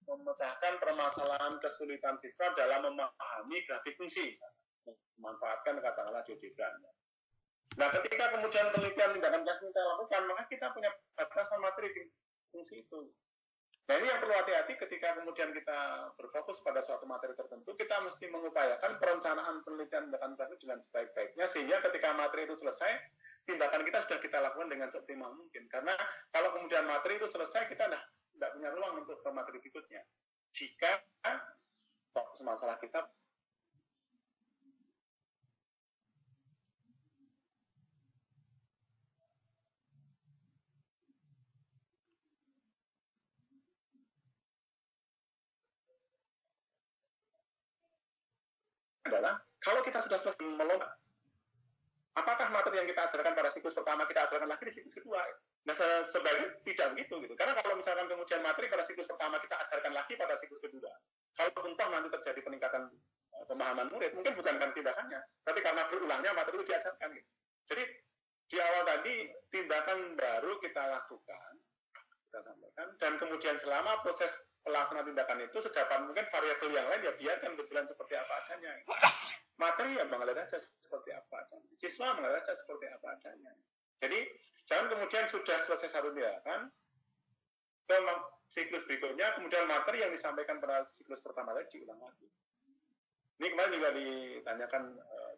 memecahkan permasalahan kesulitan siswa dalam memahami grafik fungsi, memanfaatkan katakanlah GeoGebra. Nah, ketika kemudian penelitian tindakan kelas kita lakukan, maka kita punya batasan materi di fungsi itu. Nah, ini yang perlu hati-hati ketika kemudian kita berfokus pada suatu materi tertentu, kita mesti mengupayakan perencanaan penelitian tindakan kelas dengan sebaik-baiknya, sehingga ketika materi itu selesai, tindakan kita sudah kita lakukan dengan seoptimal mungkin. Karena kalau kemudian materi itu selesai, kita tidak punya ruang untuk ke materi berikutnya. Jika fokus masalah kita adalah kalau kita sudah selesai melompat, apakah materi yang kita ajarkan pada siklus pertama kita ajarkan lagi di siklus kedua? Nah, sebaliknya tidak begitu gitu. Karena kalau misalkan kemudian materi pada siklus pertama kita ajarkan lagi pada siklus kedua, kalau toh nanti terjadi peningkatan pemahaman murid, mungkin bukan karena tindakannya, tapi karena berulangnya materi itu diajarkan gitu. Jadi di awal tadi tindakan baru kita lakukan, kita sampaikan, dan kemudian selama proses pelaksanaan tindakan itu sedapat mungkin variabel yang lain ya biarkan berjalan seperti apa adanya. Materi ya mengalir saja seperti apa adanya. Siswa mengalir saja seperti apa adanya. Jadi jangan kemudian sudah selesai satu tindakan, ke siklus berikutnya, kemudian materi yang disampaikan pada siklus pertama tadi diulang lagi. Ini kemarin juga ditanyakan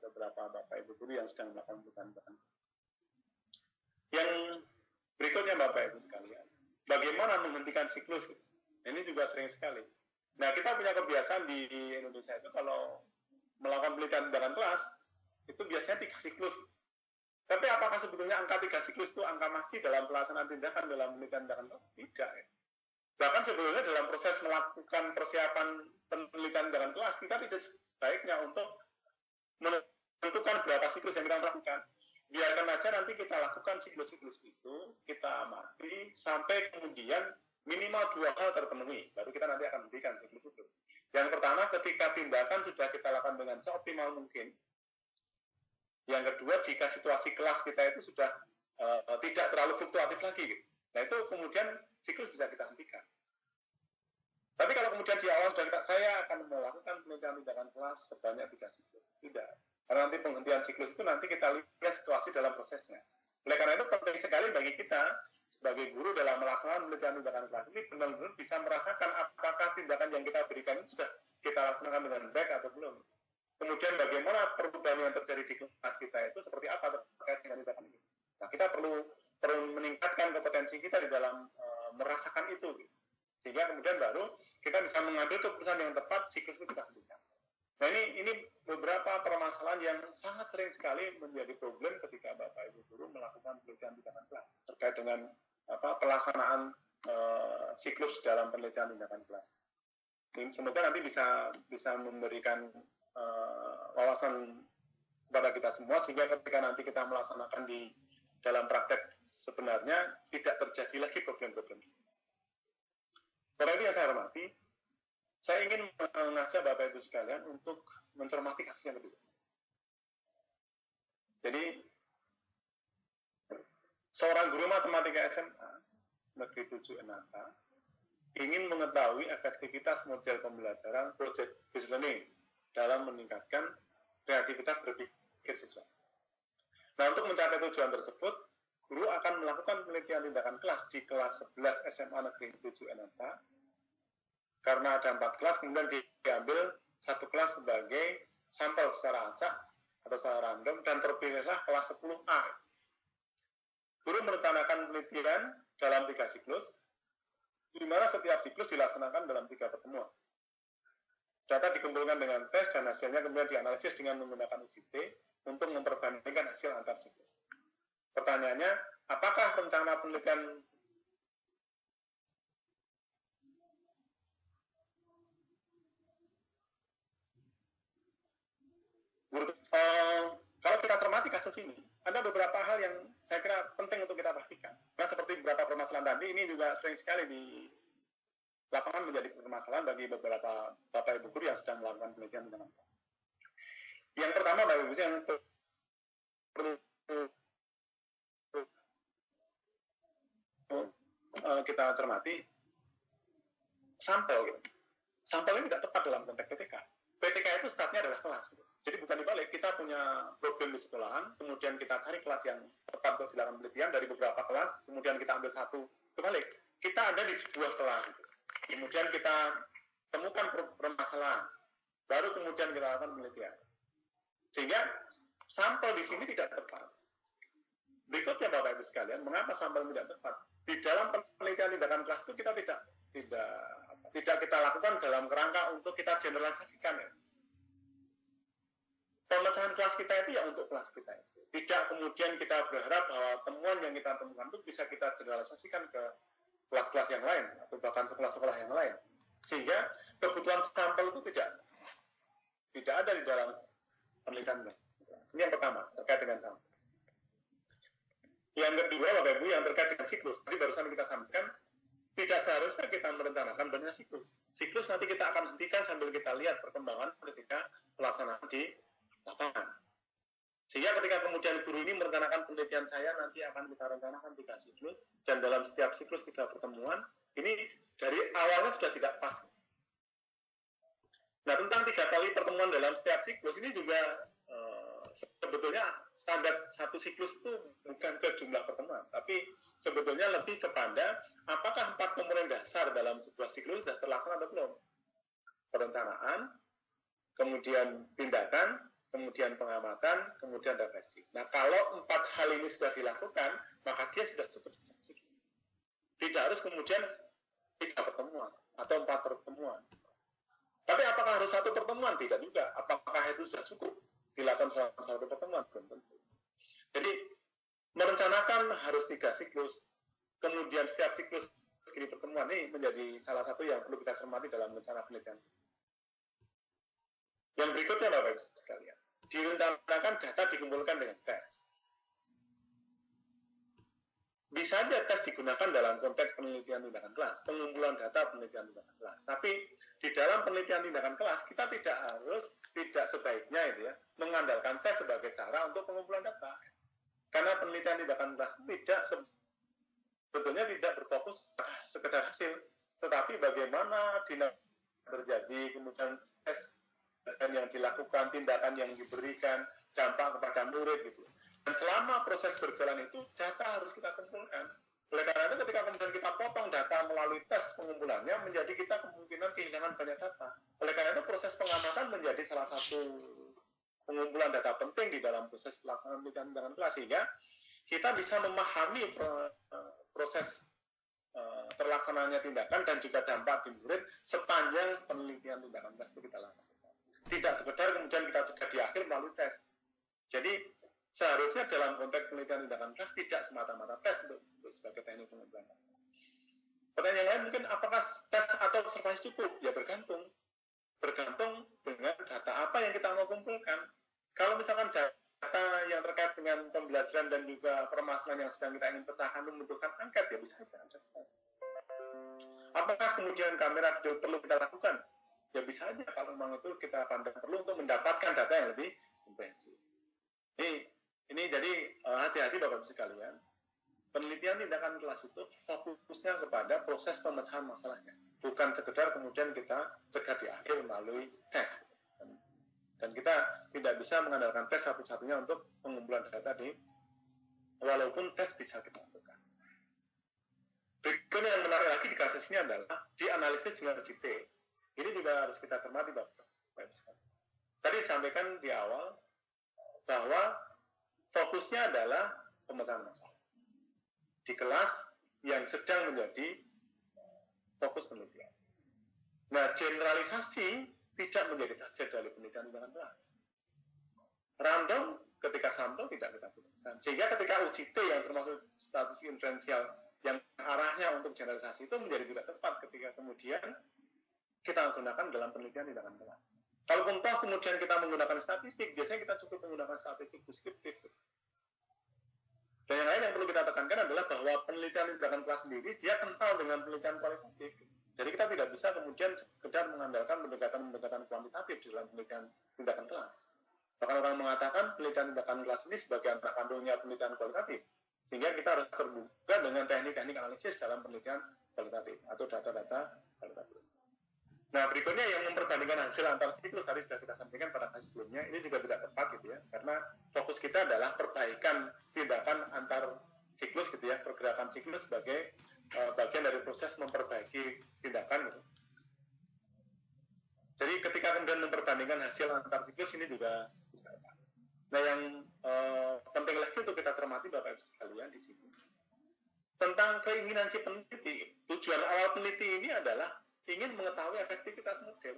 beberapa Bapak Ibu guru yang sedang melakukan tindakan. Yang berikutnya Bapak Ibu sekalian, bagaimana menghentikan siklus? Ini juga sering sekali. Nah, kita punya kebiasaan di Indonesia itu kalau melakukan penelitian tindakan kelas, itu biasanya 3 siklus. Tapi apakah sebetulnya angka 3 siklus itu angka mati dalam pelaksanaan tindakan dalam penelitian tindakan kelas? Tidak. Ya. Bahkan sebetulnya dalam proses melakukan persiapan penelitian tindakan kelas, kita tidak sebaiknya untuk menentukan berapa siklus yang kita lakukan. Biarkan aja nanti kita lakukan siklus-siklus itu, kita amati, sampai kemudian minimal 2 hal terpenuhi, baru kita nanti akan hentikan siklus itu. Yang pertama, ketika tindakan sudah kita lakukan dengan seoptimal mungkin. Yang kedua, jika situasi kelas kita itu sudah tidak terlalu fluktuatif lagi. Gitu. Nah, itu kemudian siklus bisa kita hentikan. Tapi kalau kemudian di awal sudah saya akan melakukan penelitian tindakan kelas sebanyak 3 siklus. Tidak. Karena nanti penghentian siklus itu nanti kita lihat situasi dalam prosesnya. Oleh karena itu penting sekali bagi kita sebagai guru dalam melaksanakan penelitian tindakan kelas ini benar-benar bisa merasakan apakah tindakan yang kita berikan itu sudah kita laksanakan dengan baik atau belum. Kemudian bagaimana perubahan yang terjadi di kelas kita itu seperti apa terkait dengan tindakan ini. Nah, kita perlu meningkatkan kompetensi kita di dalam merasakan itu. Sehingga kemudian baru kita bisa mengambil keputusan yang tepat siklus itu kita hentikan. Nah, ini beberapa permasalahan yang sangat sering sekali menjadi problem ketika Bapak Ibu guru melakukan penelitian tindakan kelas terkait dengan pelaksanaan siklus dalam penelitian tindakan kelas. Semoga nanti bisa memberikan wawasan kepada kita semua sehingga ketika nanti kita melaksanakan di dalam praktek sebenarnya tidak terjadi lagi problem-problem. Karena ini yang saya hormati, saya ingin mengajak Bapak Ibu sekalian untuk mencermati kasus yang kedua. Jadi, seorang guru matematika SMA Negeri 7 Enata ingin mengetahui efektivitas model pembelajaran project based learning dalam meningkatkan kreativitas berpikir siswa. Nah, untuk mencapai tujuan tersebut, guru akan melakukan penelitian tindakan kelas di kelas 11 SMA Negeri 7 Enata. Karena ada 4 kelas, kemudian diambil 1 kelas sebagai sampel secara acak atau secara random, dan terpilihlah kelas 10A. Guru merencanakan penelitian dalam 3 siklus, di mana setiap siklus dilaksanakan dalam 3 pertemuan. Data dikumpulkan dengan tes, dan hasilnya kemudian dianalisis dengan menggunakan UJT untuk memperbandingkan hasil antar siklus. Pertanyaannya, apakah rencana penelitian kalau kita cermati kasus ini, ada beberapa hal yang saya kira penting untuk kita perhatikan. Nah, seperti beberapa permasalahan tadi, ini juga sering sekali di lapangan menjadi permasalahan bagi beberapa Bapak Ibu guru yang sedang melakukan penelitian dengan apa. Yang pertama, Bapak Ibu, yang perlu kita cermati, sampel gitu. Sampel ini tidak tepat dalam konteks PTK. PTK itu startnya adalah kelas. Gitu. Jadi bukan dibalik, kita punya problem di sekolahan, kemudian kita cari kelas yang tepat untuk dilakukan penelitian dari beberapa kelas, kemudian kita ambil satu, kebalik. Kita ada di sebuah kelas, gitu. Kemudian kita temukan permasalahan, baru kemudian kita lakukan penelitian. Sehingga sampel di sini tidak tepat. Berikutnya Bapak Ibu sekalian, mengapa sampel tidak tepat? Di dalam penelitian tindakan kelas itu kita tidak kita lakukan dalam kerangka untuk kita generalisasikan ya. Pemecahan kelas kita itu ya untuk kelas kita itu. Tidak kemudian kita berharap bahwa temuan yang kita temukan itu bisa kita generalisasikan ke kelas-kelas yang lain atau bahkan sekolah-sekolah yang lain. Sehingga kebutuhan sampel itu tidak ada di dalam penelitian. Ini yang pertama terkait dengan sampel. Yang kedua, Bapak Ibu, yang terkait dengan siklus. Tadi barusan kita sampaikan, tidak seharusnya kita merencanakan banyak siklus. Siklus nanti kita akan hentikan sambil kita lihat perkembangan ketika pelaksanaan di lapangan. Sehingga ketika kemudian guru ini merencanakan penelitian saya, nanti akan kita rencanakan 3 siklus, dan dalam setiap siklus 3 pertemuan, ini dari awalnya sudah tidak pas. Nah, tentang 3 kali pertemuan dalam setiap siklus, ini juga sebetulnya standar satu siklus itu bukan ke jumlah pertemuan, tapi sebetulnya lebih kepada apakah 4 komponen dasar dalam sebuah siklus sudah terlaksana atau belum. Perencanaan, kemudian tindakan, kemudian pengamatan, kemudian refleksi. Nah, kalau 4 hal ini sudah dilakukan, maka dia sudah cukup. Tidak harus kemudian 3 pertemuan atau 4 pertemuan. Tapi apakah harus 1 pertemuan? Tidak juga. Apakah itu sudah cukup dilakukan selama 1 pertemuan? Belum tentu. Jadi, merencanakan harus 3 siklus, kemudian setiap siklus segini pertemuan ini menjadi salah satu yang perlu kita cermati dalam rencana penelitian. Yang berikutnya, Bapak Ibu sekalian, direncanakan data dikumpulkan dengan tes. Bisa saja tes digunakan dalam konteks penelitian tindakan kelas, pengumpulan data penelitian tindakan kelas. Tapi di dalam penelitian tindakan kelas, kita tidak sebaiknya itu ya, mengandalkan tes sebagai cara untuk pengumpulan data. Karena penelitian tindakan kelas sebetulnya tidak berfokus sekedar hasil, tetapi bagaimana dinamika terjadi, kemudian tes yang dilakukan, tindakan yang diberikan, dampak kepada murid gitu. Dan selama proses berjalan itu, data harus kita kumpulkan. Oleh karena itu, ketika kemudian kita potong data melalui tes pengumpulannya, menjadi kita kemungkinan kehilangan banyak data. Oleh karena itu, proses pengamatan menjadi salah satu pengumpulan data penting di dalam proses pelaksanaan penelitian tindakan kelas, sehingga kita bisa memahami proses terlaksananya tindakan dan juga dampak di murid sepanjang penelitian tindakan kelas itu kita lakukan. Tidak sekedar kemudian kita cegah di akhir melalui tes. Jadi seharusnya dalam konteks penelitian tindakan kelas tidak semata-mata tes untuk sebagai teknik pengumpulan. Pertanyaan yang lain mungkin apakah tes atau observasi cukup? Ya bergantung dengan data apa yang kita mau kumpulkan. Kalau misalkan data yang terkait dengan pembelajaran dan juga permasalahan yang sedang kita ingin pecahkan membutuhkan angket, ya bisa saja. Apakah kemudian kamera video perlu kita lakukan? Ya bisa aja kalau memang itu kita pandang perlu untuk mendapatkan data yang lebih komprehensif. Ini jadi hati-hati Bapak Ibu sekalian. Penelitian tindakan kelas itu fokusnya kepada proses pemecahan masalahnya, bukan sekedar kemudian kita cegah di akhir melalui tes. Dan kita tidak bisa mengandalkan tes satu-satunya untuk pengumpulan data walaupun tes bisa kita lakukan. Berikutnya yang menarik lagi di kasus ini adalah di analisis generosity. Ini juga harus kita cermati Bapak. Tadi disampaikan di awal bahwa fokusnya adalah pemecahan masalah di kelas yang sedang menjadi fokus penelitian. Nah, generalisasi tidak menjadi target dari penelitian tindakan kelas. Random ketika sampel tidak kita butuhkan. Sehingga ketika UJT yang termasuk statistik inferensial yang arahnya untuk generalisasi itu menjadi tidak tepat ketika kemudian kita gunakan dalam penelitian tindakan kelas. Kalaupun toh kemudian kita menggunakan statistik, biasanya kita cukup menggunakan statistik deskriptif. Dan yang lain yang perlu kita tekankan adalah bahwa penelitian tindakan kelas sendiri dia kental dengan penelitian kualitatif. Jadi kita tidak bisa kemudian sekedar mengandalkan pendekatan kuantitatif di dalam penelitian tindakan kelas. Bahkan orang mengatakan penelitian tindakan kelas ini sebagai anak kandungnya penelitian kualitatif. Sehingga kita harus terbuka dengan teknik-teknik analisis dalam penelitian kualitatif atau data-data kualitatif. Nah, berikutnya yang memperbandingkan hasil antar siklus tadi sudah kita sampaikan pada kasus sebelumnya, ini juga tidak tepat gitu ya, karena fokus kita adalah perbaikan tindakan antar siklus gitu ya, pergerakan siklus sebagai bagian dari proses memperbaiki tindakan gitu. Jadi ketika kemudian memperbandingkan hasil antar siklus ini juga tidak tepat. Nah, yang penting lagi untuk kita cermati Bapak Ibu sekalian di sini tentang keinginan si peneliti. Tujuan awal peneliti ini adalah ingin mengetahui efektivitas model.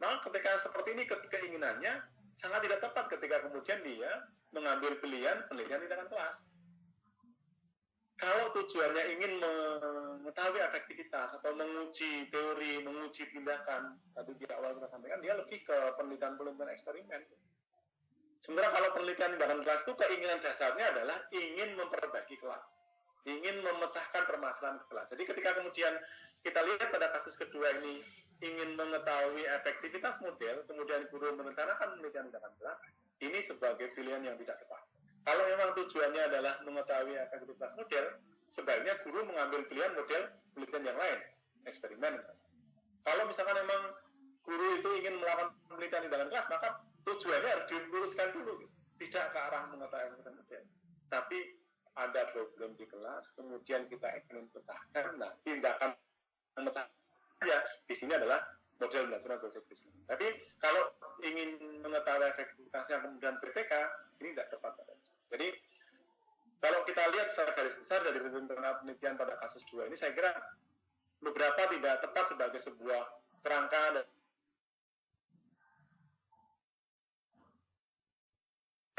Nah, ketika seperti ini, keinginannya sangat tidak tepat ketika kemudian dia mengambil pilihan penelitian tindakan kelas. Kalau tujuannya ingin mengetahui efektivitas atau menguji teori, menguji tindakan, tadi di awal kita sampaikan, dia lebih ke penelitian-penelitian eksperimen. Sementara kalau penelitian tindakan kelas itu keinginan dasarnya adalah ingin memperbaiki kelas, ingin memecahkan permasalahan kelas. Jadi ketika kemudian kita lihat pada kasus kedua ini ingin mengetahui efektivitas model, kemudian guru merencanakan penelitian tindakan kelas, ini sebagai pilihan yang tidak tepat. Kalau memang tujuannya adalah mengetahui efektivitas model, sebaiknya guru mengambil pilihan model penelitian yang lain, eksperimen misalnya. Kalau misalkan memang guru itu ingin melakukan penelitian tindakan kelas, maka tujuannya harus diluruskan dulu, tidak ke arah mengetahui efektivitas model. Tapi ada problem di kelas, kemudian kita ingin pecahkan, nah tindakan ya di sini adalah model berdasarkan proses bisnis. Tapi kalau ingin mengetahui efektivitasnya kemudian PPK, ini tidak tepat. Jadi kalau kita lihat secara garis besar dari penelitian pada kasus 2 ini, saya kira beberapa tidak tepat sebagai sebuah kerangka dan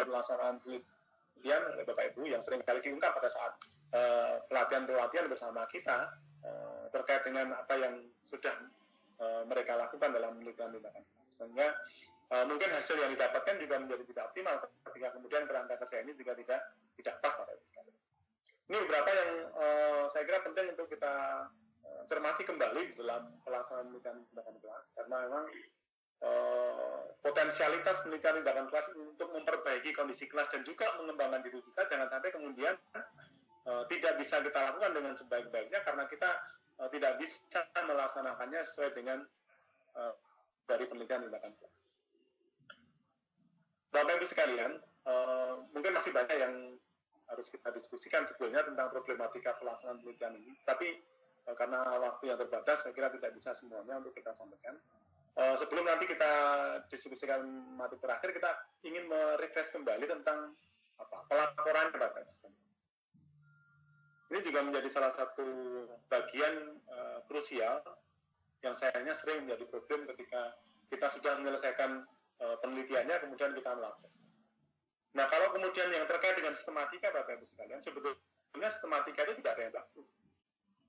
pelaksanaan penelitian oleh Bapak Ibu yang sering kali diungkap pada saat pelatihan-pelatihan bersama kita terkait dengan apa yang sudah mereka lakukan dalam penelitian tindakan. Sehingga mungkin hasil yang didapatkan juga menjadi tidak optimal ketika kemudian kerangka kerja ini juga tidak pas pada sekali. Ini beberapa yang saya kira penting untuk kita cermati kembali di dalam pelaksanaan penelitian tindakan kelas, karena memang potensialitas penelitian tindakan kelas untuk memperbaiki kondisi kelas dan juga mengembangkan diri kita jangan sampai kemudian tidak bisa kita lakukan dengan sebaik-baiknya karena kita tidak bisa melaksanakannya sesuai dengan dari penelitian tindakan kelas. Bapak Ibu sekalian, mungkin masih banyak yang harus kita diskusikan sebetulnya tentang problematika pelaksanaan penelitian ini, tapi karena waktu yang terbatas, saya kira tidak bisa semuanya untuk kita sampaikan. Sebelum nanti kita diskusikan materi terakhir, kita ingin merefresh kembali tentang pelaporan Bapak Ibu sekalian. Ini juga menjadi salah satu bagian krusial yang sayangnya sering menjadi problem ketika kita sudah menyelesaikan penelitiannya, kemudian kita melapor. Nah, kalau kemudian yang terkait dengan sistematika, Bapak Ibu sekalian, sebetulnya sistematika itu tidak ada yang baku.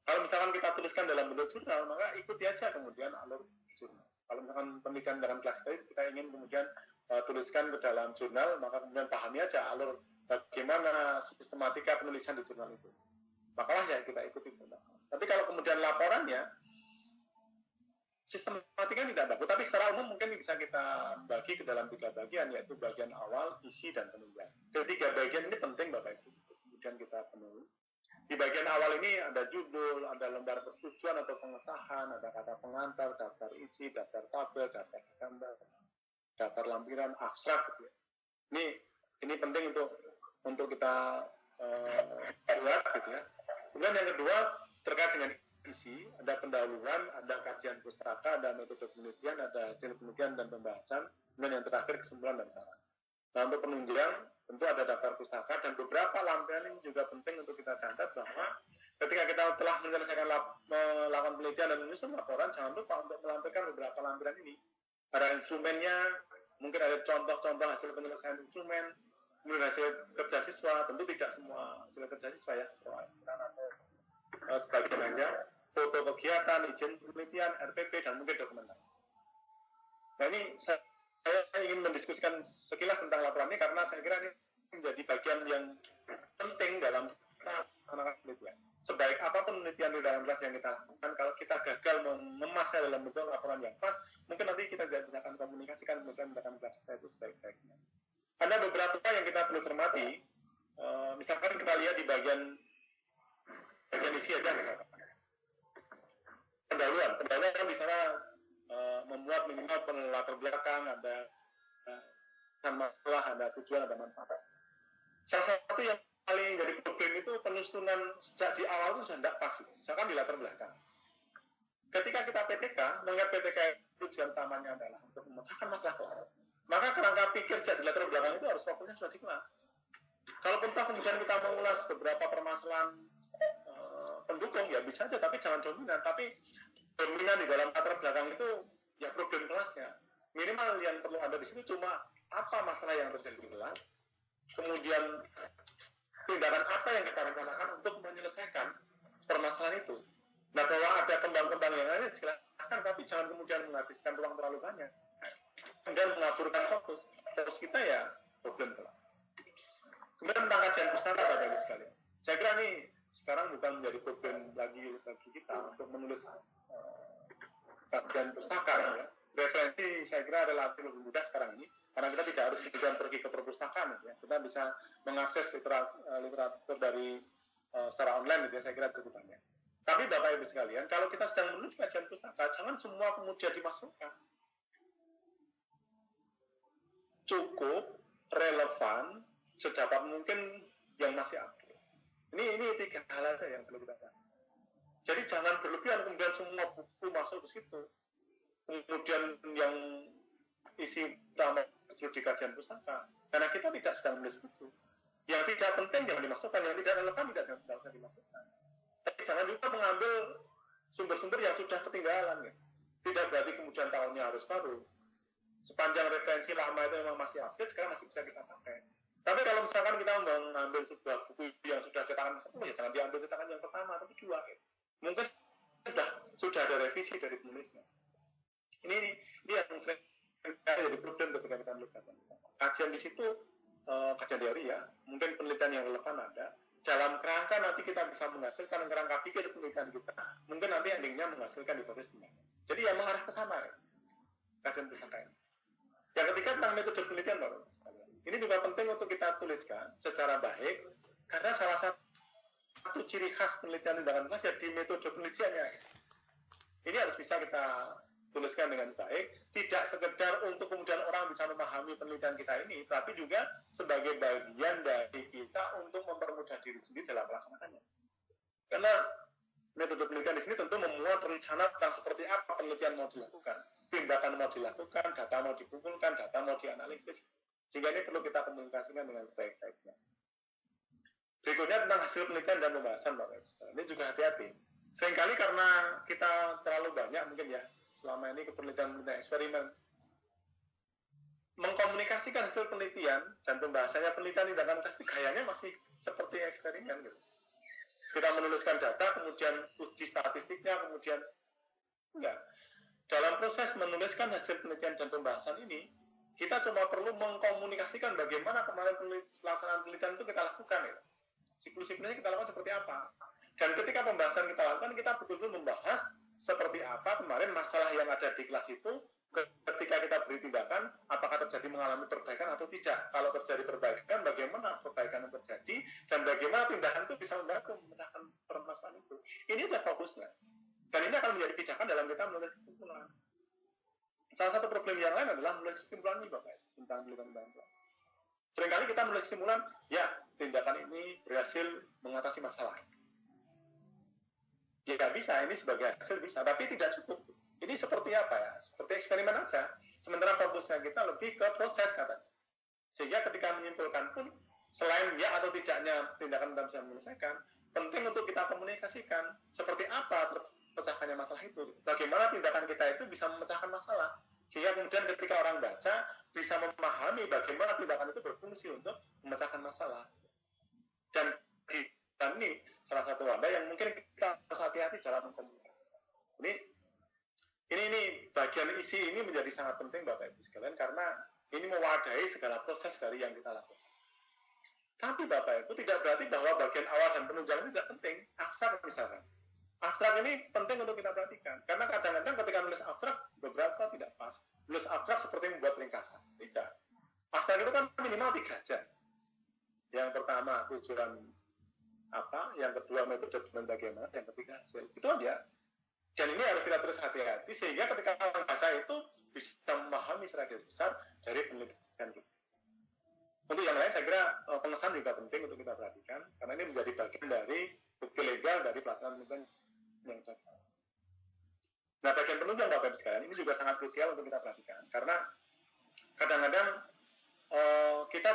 Kalau misalkan kita tuliskan dalam bentuk jurnal, maka ikuti aja kemudian alur jurnal. Kalau misalkan penelitian dengan kelas tadi, kita ingin kemudian tuliskan ke dalam jurnal, maka kemudian pahami aja alur bagaimana sistematika penulisan di jurnal itu. Makalah ya kita ikuti. Tapi kalau kemudian laporannya, sistematika tidak bagus, tapi secara umum mungkin bisa kita bagi ke dalam 3 bagian, yaitu bagian awal, isi, dan penunjang. Ketiga bagian ini penting Bapak Ibu, kemudian kita penuhi. Di bagian awal ini ada judul, ada lembar persetujuan atau pengesahan, ada kata pengantar, daftar isi, daftar tabel, daftar gambar, daftar lampiran, abstrak gitu ya. Ini penting untuk kita buat gitu ya. Kemudian yang kedua terkait dengan isi, ada pendahuluan, ada kajian pustaka, ada metode penelitian, ada hasil penelitian dan pembahasan, kemudian yang terakhir kesimpulan dan saran. Nah, untuk penunjang tentu ada daftar pustaka dan beberapa lampiran ini juga penting untuk kita catat bahwa ketika kita telah menyelesaikan melakukan penelitian dan menyusun laporan, jangan lupa untuk melampirkan beberapa lampiran ini. Ada instrumennya, mungkin ada contoh-contoh hasil penyelesaian instrumen, kemudian hasil kerja siswa, tentu tidak semua hasil kerja siswa ya, sebagian aja, foto kegiatan, izin penelitian, RPP, dan mungkin dokumentasi. Nah, ini saya ingin mendiskusikan sekilas tentang laporan ini karena saya kira ini menjadi bagian yang penting dalam melaksanakan penelitian. Sebaik apapun penelitian di dalam kelas yang kita lakukan, kalau kita gagal mengemasnya dalam bentuk laporan yang pas, mungkin nanti kita tidak bisa akan komunikasikan penelitian dalam kelas kita itu sebaik-baiknya. Ada beberapa yang kita perlu cermati, misalkan kita lihat di bagian isi aja misalkan. pendahuluan kan di sana membuat minimal latar belakang, ada masalah, ada tujuan, ada manfaat. Salah satu yang paling jadi problem itu penyusunan sejak di awal itu sudah tidak pas. Misalkan di latar belakang. Ketika kita PTK, mengingat PTK tujuan utamanya adalah untuk memecahkan masalah kelas, maka kerangka pikir sejak di latar belakang itu harus fokusnya sudah di kelas. Kalaupun kemudian kita mengulas beberapa permasalahan pendukung, ya bisa aja, tapi jangan dominan. Tapi dominan di dalam latar belakang itu ya problem kelasnya. Minimal yang perlu ada di situ cuma apa masalah yang terjadi di kelas, kemudian tindakan apa yang kita rencanakan untuk menyelesaikan permasalahan itu. Nah, bahwa ada kembang-kembang yang lain silakan, tapi jangan kemudian menghabiskan ruang terlalu banyak dan mengaburkan fokus. Fokus kita ya problem kelas. Kemudian tentang kajian pustaka Bapak Ibu sekalian. Saya kira ini sekarang bukan menjadi problem lagi bagi kita untuk menulis kajian pustaka ya. Referensi saya kira relatif lebih mudah sekarang ini karena kita tidak harus kemudian pergi ke perpustakaan ya. Kita bisa mengakses literatur dari secara online gitu ya, saya kira cukup banyak. Tapi Bapak Ibu sekalian, kalau kita sedang menulis kajian pustaka, jangan semua kemudian dimasukkan. Cukup relevan sedapat mungkin yang masih aktif. Ini 3 hal saja yang perlu kita tahu. Jadi jangan berlebihan kemudian semua buku masuk ke situ. Kemudian yang isi utama di kajian pustaka. Karena kita tidak sedang menulis buku. Yang tidak penting jangan dimasukkan, yang tidak relevan tidak usah dimasukkan. Tapi jangan juga mengambil sumber-sumber yang sudah ketinggalan. Ya. Tidak berarti kemudian tahunnya harus baru. Sepanjang referensi lama itu memang masih update, sekarang masih bisa kita pakai. Tapi kalau misalkan kita mengambil sebuah buku yang sudah cetakan 10, ya jangan diambil cetakan yang pertama atau kedua. Ya. Mungkin sudah ada revisi dari penulisnya. Ini yang sering jadi problem ketika kita melihat kajian di situ, kajian teori ya, mungkin penelitian yang relevan ada. Dalam kerangka nanti kita bisa menghasilkan kerangka pikir penelitian kita, mungkin nanti endingnya menghasilkan hipotesis. Jadi yang mengarah ke sana ya, kajian pustaka ini. Yang ketiga tentang metode penelitian, Bapak sekalian. Ini juga penting untuk kita tuliskan secara baik, karena salah satu ciri khas penelitian tindakan kelas ya di metode penelitiannya. Ini harus bisa kita tuliskan dengan baik, tidak sekedar untuk kemudian orang bisa memahami penelitian kita ini, tapi juga sebagai bagian dari kita untuk mempermudah diri sendiri dalam pelaksanaannya. Karena metode penelitian di sini tentu memuat rencana tentang seperti apa penelitian mau dilakukan, tindakan mau dilakukan, data mau dikumpulkan, data mau dianalisis, sehingga ini perlu kita komunikasikan dengan sebaik-baiknya. Berikutnya tentang hasil penelitian dan pembahasan, Bapak Ibu. Ini juga hati-hati. Seringkali karena kita terlalu banyak mungkin ya, selama ini penelitian eksperimen, mengkomunikasikan hasil penelitian dan pembahasannya penelitian tindakan kelas gayanya masih seperti eksperimen gitu. Kita menuliskan data, kemudian uji statistiknya, kemudian enggak. Dalam proses menuliskan hasil penelitian dan pembahasan ini, kita cuma perlu mengkomunikasikan bagaimana kemarin pelaksanaan penelitian itu kita lakukan ya. Siklus-siklusnya kita lakukan seperti apa. Dan ketika pembahasan kita lakukan, kita betul-betul membahas seperti apa kemarin masalah yang ada di kelas itu, ketika kita beri tindakan, apakah terjadi mengalami perbaikan atau tidak. Kalau terjadi perbaikan, bagaimana perbaikan yang terjadi, dan bagaimana tindakan itu bisa membantu memecahkan permasalahan itu. Ini adalah fokusnya. Dan ini akan menjadi pijakan dalam kita menulis kesimpulan. Salah satu problem yang lain adalah menulis kesimpulan ini, Bapak, tentang tindakan kelas. Seringkali kita menulis kesimpulan, ya, tindakan ini berhasil mengatasi masalah. Ya nggak bisa, ini sebagai hasil bisa, tapi tidak cukup. Ini seperti apa ya? Seperti eksperimen aja. Sementara fokusnya kita lebih ke proses katanya. Sehingga ketika menyimpulkan pun, selain ya atau tidaknya tindakan kita bisa menyelesaikan, penting untuk kita komunikasikan seperti apa terpecahkannya masalah itu. Bagaimana tindakan kita itu bisa memecahkan masalah. Sehingga kemudian ketika orang baca, bisa memahami bagaimana tindakan itu berfungsi untuk memecahkan masalah. Dan ini salah satu wadah yang mungkin kita harus hati-hati dalam mengkomunikasikan. Ini bagian isi ini menjadi sangat penting Bapak Ibu sekalian karena ini mewadahi segala proses dari yang kita lakukan. Tapi Bapak Ibu tidak berarti bahwa bagian awal dan penunjang itu tidak penting. Abstrak misalkan. Abstrak ini penting untuk kita perhatikan karena kadang-kadang ketika menulis abstrak beberapa tidak pas. Menulis abstrak seperti membuat ringkasan. Tidak. Abstrak itu kan minimal 3 aja. Yang pertama tujuan apa, yang kedua metode dan bagaimana, yang ketiga hasil. Itu aja. Dan ini harus kita hati-hati sehingga ketika orang baca itu bisa memahami secara garis besar dari penelitian kita. Untuk yang lain saya kira pengesahan juga penting untuk kita perhatikan karena ini menjadi bagian dari bukti legal dari pelaksanaan penelitian yang cocok. Nah, bagian penunjang Bapak Ibu sekalian ini juga sangat krusial untuk kita perhatikan karena kadang-kadang kita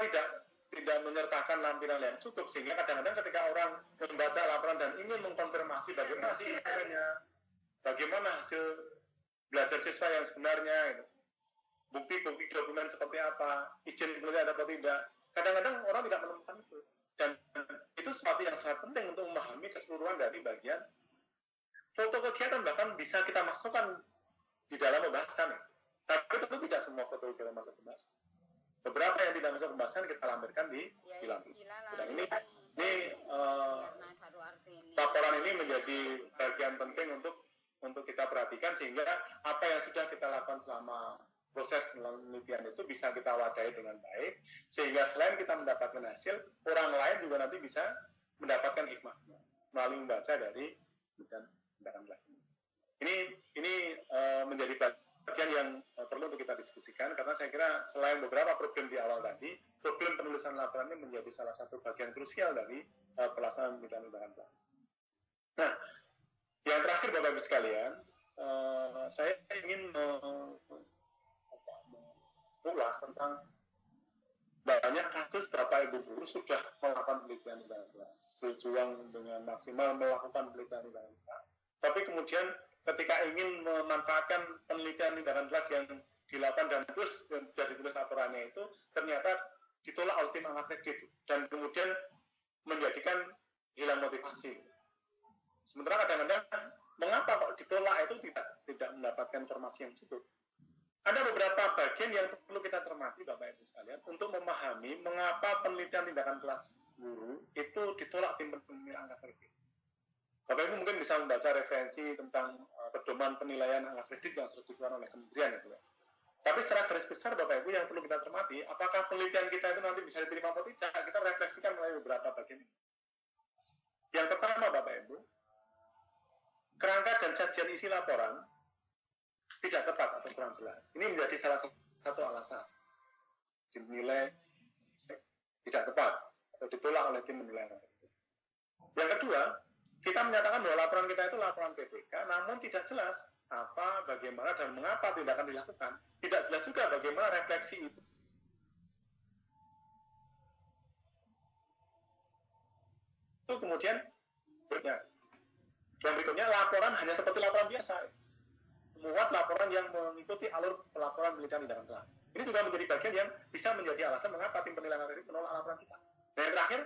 tidak menyertakan lampiran yang cukup sehingga kadang-kadang ketika orang membaca laporan dan ingin mengkonfirmasi bagaimana sih instrumennya, bagaimana hasil belajar siswa yang sebenarnya, gitu. Bukti-bukti dokumen seperti apa, izin penelitian ada atau tidak. Kadang-kadang orang tidak menemukan itu. Dan itu sesuatu yang sangat penting untuk memahami keseluruhan dari bagian foto kegiatan, bahkan bisa kita masukkan di dalam pembahasan. Tapi tentu tidak semua foto kegiatan masuk pembahasan. Beberapa yang tidak masuk pembahasan kita lampirkan di lampiran. Dan ini laporan ini menjadi bagian penting untuk kita perhatikan sehingga apa yang sudah kita lakukan selama proses penelitian itu bisa kita wadahi dengan baik sehingga selain kita mendapatkan hasil, orang lain juga nanti bisa mendapatkan hikmahnya melalui membaca dari tindakan kelas ini. Ini menjadi bagian yang perlu untuk kita diskusikan karena saya kira selain beberapa problem di awal tadi, problem penulisan laporan ini menjadi salah satu bagian krusial dari pelaksanaan tindakan kelas. Nah, yang terakhir Bapak Ibu sekalian, saya ingin mengulas tentang banyak kasus Bapak Ibu guru sudah melakukan penelitian tindakan kelas, berjuang dengan maksimal melakukan penelitian tindakan kelas. Tapi kemudian ketika ingin memanfaatkan penelitian tindakan kelas yang dilakukan dan terus sudah ditulis laporannya itu ternyata ditolak oleh tim kredit dan kemudian menjadikan hilang motivasi. Sementara kadang-kadang mengapa kok ditolak itu tidak mendapatkan informasi yang cukup. Ada beberapa bagian yang perlu kita cermati Bapak Ibu sekalian untuk memahami mengapa penelitian tindakan kelas guru itu ditolak tim penilaian angka kredit. Bapak Ibu mungkin bisa membaca referensi tentang pedoman penilaian angka kredit yang sudah dikeluarkan oleh kementerian itu. Tapi secara garis besar Bapak Ibu yang perlu kita cermati, apakah penelitian kita itu nanti bisa diterima atau tidak, kita refleksikan melalui beberapa bagian. Yang pertama Bapak Ibu, kerangka dan sajian isi laporan tidak tepat atau kurang jelas. Ini menjadi salah satu alasan dinilai tidak tepat atau ditolak oleh tim penilaian. Yang kedua, kita menyatakan bahwa laporan kita itu laporan PPK, namun tidak jelas apa, bagaimana, dan mengapa tindakan dilakukan. Tidak jelas juga bagaimana refleksi itu. Itu kemudian berikutnya laporan hanya seperti laporan biasa. Membuat laporan yang mengikuti alur pelaporan penelitian tindakan kelas. Ini juga menjadi bagian yang bisa menjadi alasan mengapa tim penilaian kredit menolak laporan kita. Dan yang terakhir,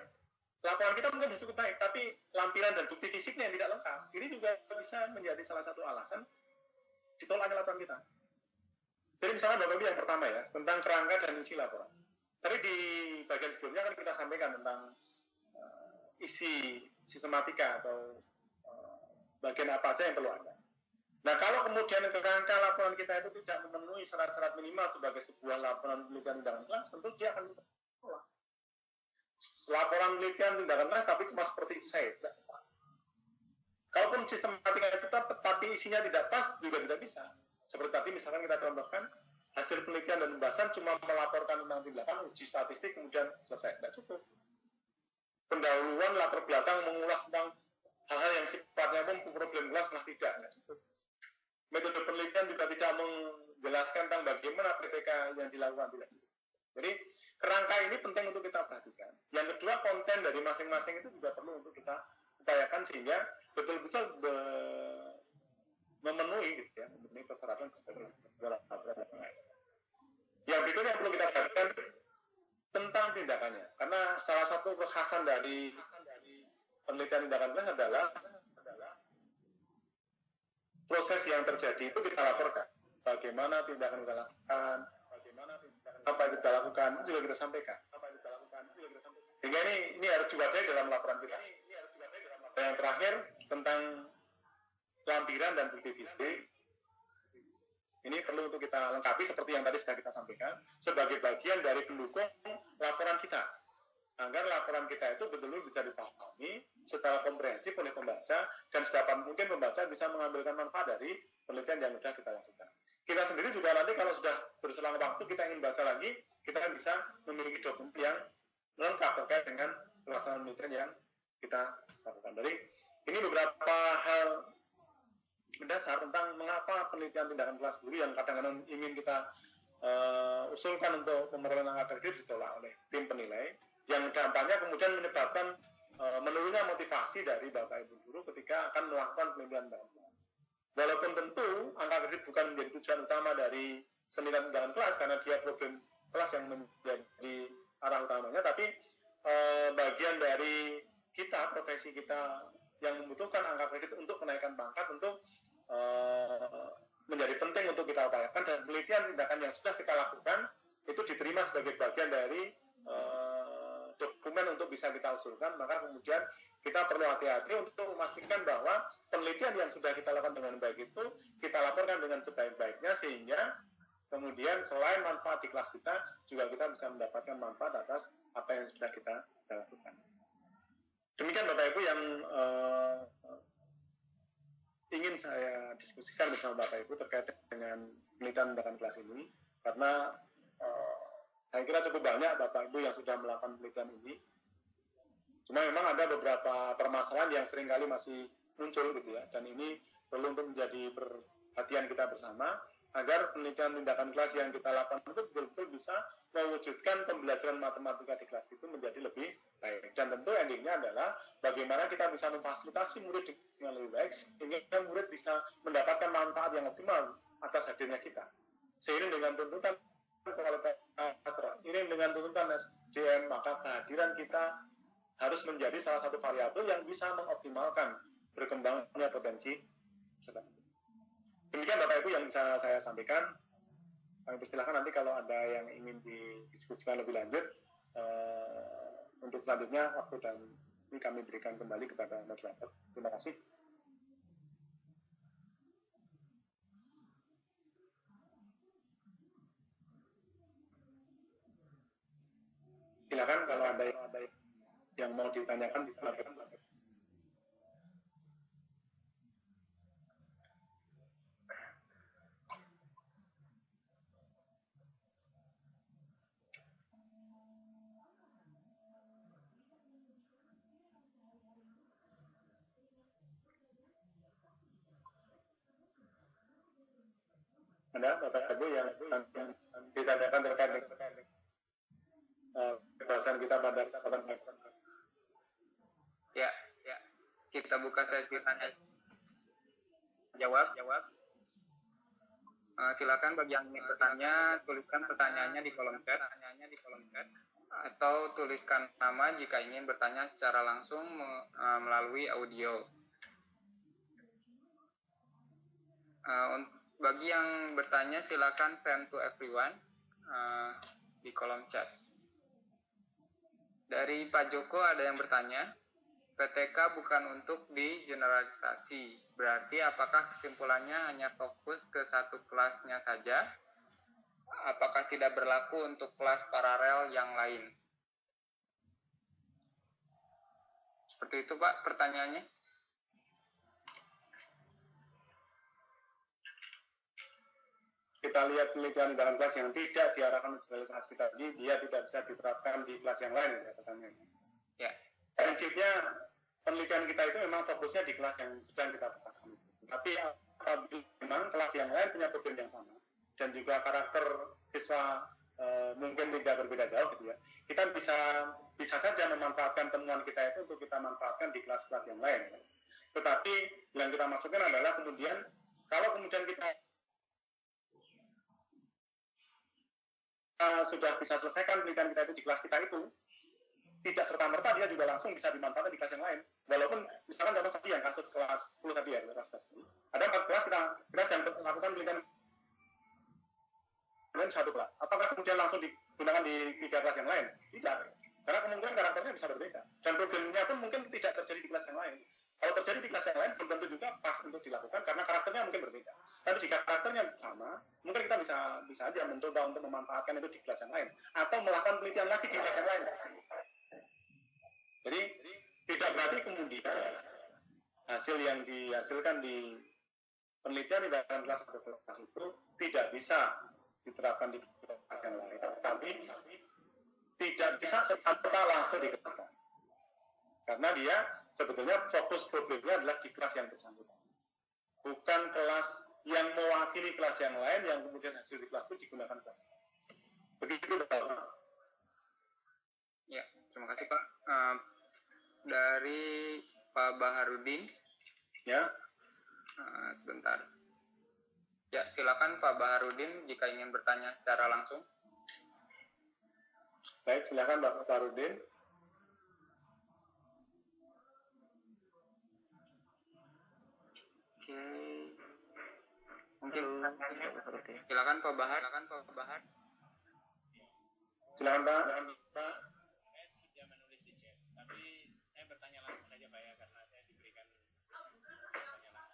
laporan kita mungkin cukup baik, tapi lampiran dan bukti fisiknya yang tidak lengkap. Ini juga bisa menjadi salah satu alasan ditolaknya laporan kita. Jadi misalnya Bapak Ibu yang pertama ya, tentang kerangka dan isi laporan. Tadi di bagian sebelumnya kan kita sampaikan tentang isi sistematika atau bagian apa saja yang perlu ada. Nah, kalau kemudian kerangka laporan kita itu tidak memenuhi syarat-syarat minimal sebagai sebuah laporan penelitian tindakan kelas, tentu dia akan ditolak. Laporan penelitian tindakan kelas tapi cuma seperti saya, tidak tepat. Kalaupun sistematika itu tetap, tapi isinya tidak pas, juga tidak bisa. Seperti tadi misalkan kita contohkan, hasil penelitian dan pembahasan cuma melaporkan tentang tindakan, uji statistik, kemudian selesai. Tidak cukup. Pendahuluan, latar belakang, mengulas tentang hal-hal yang sifatnya pun problem kelas, malah tidak cukup. Metode penelitian juga tidak menjelaskan tentang bagaimana PPK yang dilakukan tidak cukup. Jadi kerangka ini penting untuk kita perhatikan. Yang kedua, konten dari masing-masing itu juga perlu untuk kita upayakan sehingga betul-betul memenuhi gitu ya, memenuhi persyaratan sebagai laporan. Yang berikutnya yang perlu kita perhatikan tentang tindakannya. Karena salah satu kekhasan dari penelitian tindakan kelas adalah proses yang terjadi itu kita laporkan. Bagaimana tindakan kita lakukan, apa yang kita lakukan, itu juga kita sampaikan. Sehingga ini harus diwadahi dalam laporan kita. Dan yang terakhir, tentang lampiran dan bukti fisik, ini perlu untuk kita lengkapi seperti yang tadi sudah kita sampaikan, sebagai bagian dari pendukung laporan kita. Agar laporan kita itu betul-betul bisa dipahami secara komprehensif oleh pembaca dan sedapat mungkin pembaca bisa mengambilkan manfaat dari penelitian yang sudah kita lakukan. Kita sendiri juga nanti kalau sudah berselang waktu kita ingin baca lagi, kita bisa memiliki dokumen yang lengkap terkait dengan pelaksanaan penelitian yang kita lakukan. Jadi ini beberapa hal mendasar tentang mengapa penelitian tindakan kelas guru yang kadang-kadang ingin kita usulkan untuk pemerolehan angka kredit ditolak oleh tim penilai, yang dampaknya kemudian menyebabkan menurunnya motivasi dari Bapak Ibu guru ketika akan melakukan penelitian baru. Walaupun tentu angka kredit bukan menjadi tujuan utama dari penelitian tindakan kelas karena dia problem kelas yang menjadi arah utamanya, tapi bagian dari kita, profesi kita yang membutuhkan angka kredit untuk kenaikan pangkat untuk menjadi penting untuk kita upayakan, dan penelitian tindakan yang sudah kita lakukan itu diterima sebagai bagian dari dokumen untuk bisa kita usulkan. Maka kemudian kita perlu hati-hati untuk memastikan bahwa penelitian yang sudah kita lakukan dengan baik itu kita laporkan dengan sebaik-baiknya, sehingga kemudian selain manfaat di kelas kita, juga kita bisa mendapatkan manfaat atas apa yang sudah kita lakukan. Demikian Bapak Ibu yang ingin saya diskusikan bersama Bapak Ibu terkait dengan penelitian tindakan kelas ini, karena saya kira cukup banyak Bapak Ibu yang sudah melakukan penelitian ini. Cuma memang ada beberapa permasalahan yang seringkali masih muncul gitu ya, dan ini perlu untuk menjadi perhatian kita bersama agar penelitian tindakan kelas yang kita lakukan itu betul-betul bisa mewujudkan pembelajaran matematika di kelas itu menjadi lebih baik. Dan tentu endingnya adalah bagaimana kita bisa memfasilitasi murid dengan lebih baik sehingga murid bisa mendapatkan manfaat yang optimal atas hadirnya kita. Seiring dengan tuntutan kualitas, seiring dengan tuntutan SDM, maka kehadiran kita harus menjadi salah satu variabel yang bisa mengoptimalkan berkembangnya potensi peserta. Demikian Bapak Ibu yang bisa saya sampaikan. Kami persilahkan nanti kalau ada yang ingin didiskusikan lebih lanjut, untuk selanjutnya waktu dan ini kami berikan kembali kepada moderator. Terima kasih. Silakan kalau ada yang mau ditanyakan, silakan. Ada Bapak Ibu yang ditanyakan terkait dengan kebahasan kita pada kesempatan. Ya, kita buka sesi tanya jawab. Silakan bagi yang ingin bertanya, tuliskan pertanyaannya di kolom chat, atau tuliskan nama jika ingin bertanya secara langsung melalui audio. Bagi yang bertanya silakan send to everyone di kolom chat. Dari Pak Joko ada yang bertanya, PTK bukan untuk digeneralisasi, berarti apakah kesimpulannya hanya fokus ke satu kelasnya saja? Apakah tidak berlaku untuk kelas paralel yang lain? Seperti itu Pak pertanyaannya. Kita lihat penelitian dalam kelas yang tidak diarahkan generalisasi tadi, dia tidak bisa diterapkan di kelas yang lain, ya pertanyaannya. Ya. Prinsipnya penelitian kita itu memang fokusnya di kelas yang sedang kita pecahkan. Tapi apabila memang kelas yang lain punya problem yang sama dan juga karakter siswa mungkin tidak berbeda jauh gitu ya, kita bisa saja memanfaatkan temuan kita itu untuk kita manfaatkan di kelas-kelas yang lain. Tetapi yang kita maksudkan adalah kemudian kalau kemudian kita sudah bisa selesaikan penelitian kita itu di kelas kita itu, tidak serta-merta dia juga langsung bisa dimanfaatkan di kelas yang lain. Walaupun misalkan contoh tadi yang kasus kelas 10 tadi ya, kelas 10. Ada 4 kelas kita sedang melakukan penelitian dengan satu kelas. Apakah kemudian langsung digunakan di 3 kelas yang lain? Tidak. Karena kemungkinan karakternya bisa berbeda. Dan problemnya pun mungkin tidak terjadi di kelas yang lain. Kalau terjadi di kelas yang lain, belum tentu juga pas untuk dilakukan karena karakternya mungkin berbeda. Tapi jika karakternya sama, mungkin kita bisa aja mencoba untuk memanfaatkan itu di kelas yang lain atau melakukan penelitian lagi di kelas yang lain. Jadi tidak berarti kemudian hasil yang dihasilkan di penelitian di dalam kelas atau kelas itu tidak bisa diterapkan di kelas yang lain, tapi tidak bisa serta langsung dikelaskan. Karena dia sebetulnya fokus problemnya adalah di kelas yang bersangkutan. Bukan kelas yang mewakili kelas yang lain yang kemudian hasil di kelas itu digunakan kelas. Begitu Pak. Ya, terima kasih Pak. Dari Pak Baharudin. Ya. Sebentar. Ya, silakan Pak Baharudin jika ingin bertanya secara langsung. Baik, silakan Pak Baharudin. Oke. Mungkin silakan Pak Bahar. Silakan Pak. Saya sudah menulis di chat, tapi saya bertanya langsung saja Pak ya, karena saya diberikan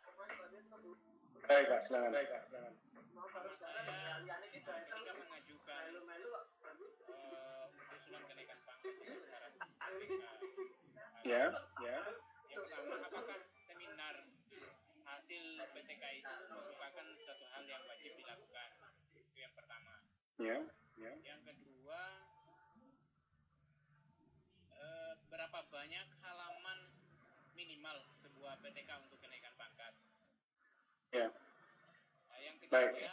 pertanyaan langsung. Baik Pak, silakan. Saya ketika mengajukan usulan kenaikan pangkat secara PTK, Ya. yang pertama, apakah seminar hasil PTK itu merupakan suatu hal yang wajib dilakukan? Itu yang pertama. Ya. Yang kedua, berapa banyak halaman minimal sebuah PTK untuk kenaikan pangkat? Ya. Nah, yang ketiga,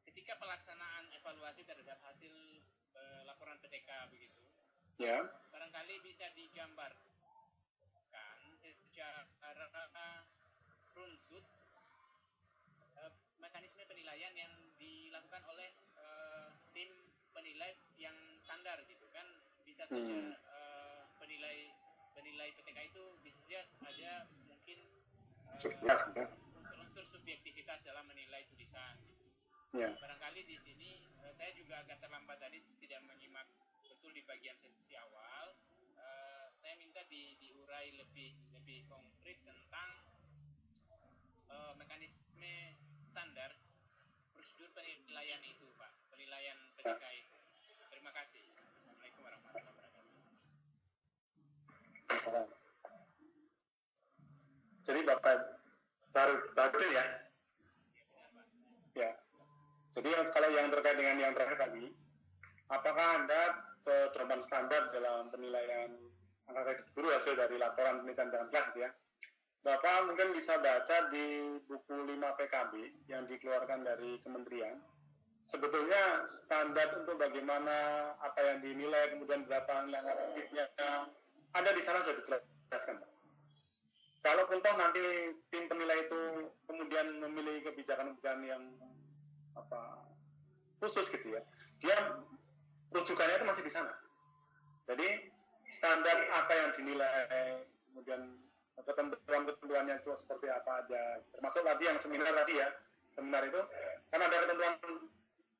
ketika pelaksanaan evaluasi terhadap hasil laporan PTK begitu, Ya. barangkali bisa digambarkan secara runtut mekanisme penilaian yang dilakukan oleh tim penilai yang standar gitu kan. Bisa saja penilai PTK itu bisa saja mungkin unsur subjektivitas dalam menilai tulisan. Ya. Barangkali di sini saya juga agak terlambat tadi, tidak menyimak betul di bagian sesi awal. Saya minta diurai lebih konkret tentang mekanisme standar prosedur penilaian itu, Pak. Penilaian PTK itu. Terima kasih. Assalamualaikum warahmatullahi wabarakatuh. Jadi Bapak baru ya? Ya. Jadi kalau yang terkait dengan yang terakhir tadi, apakah Anda pedoman standar dalam penilaian angka kredit guru hasil dari laporan penelitian dalam kelas gitu ya? Bapak mungkin bisa baca di buku 5 PKB yang dikeluarkan dari kementerian. Sebetulnya standar untuk bagaimana apa yang dinilai, kemudian berapa nilai kreditnya, ada di sana sudah dijelaskan. Kalaupun toh nanti tim penilai itu kemudian memilih kebijakan-kebijakan yang khusus gitu ya, dia rujukannya itu masih di sana. Jadi standar apa yang dinilai, kemudian ketentuan-ketentuannya itu seperti apa aja, termasuk tadi yang seminar tadi ya, seminar itu kan ada ketentuan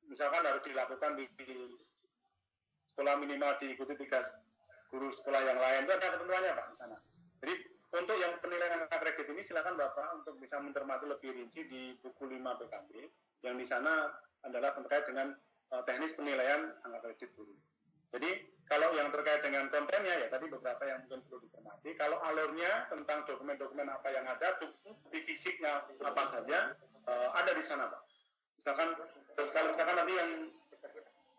misalkan harus dilakukan di sekolah minimal diikuti 3 guru sekolah yang lain, itu ada ketentuannya Pak di sana. Jadi untuk yang penilaian angka kredit ini silakan Bapak untuk bisa mencermati lebih rinci di buku 5 PKB yang di sana adalah terkait dengan teknis penilaian angka kredit guru. Jadi kalau yang terkait dengan kontennya ya tadi beberapa yang mungkin perlu dicermati. Kalau alurnya tentang dokumen-dokumen apa yang ada, bukti fisiknya apa saja ada di sana Pak. Misalkan nanti yang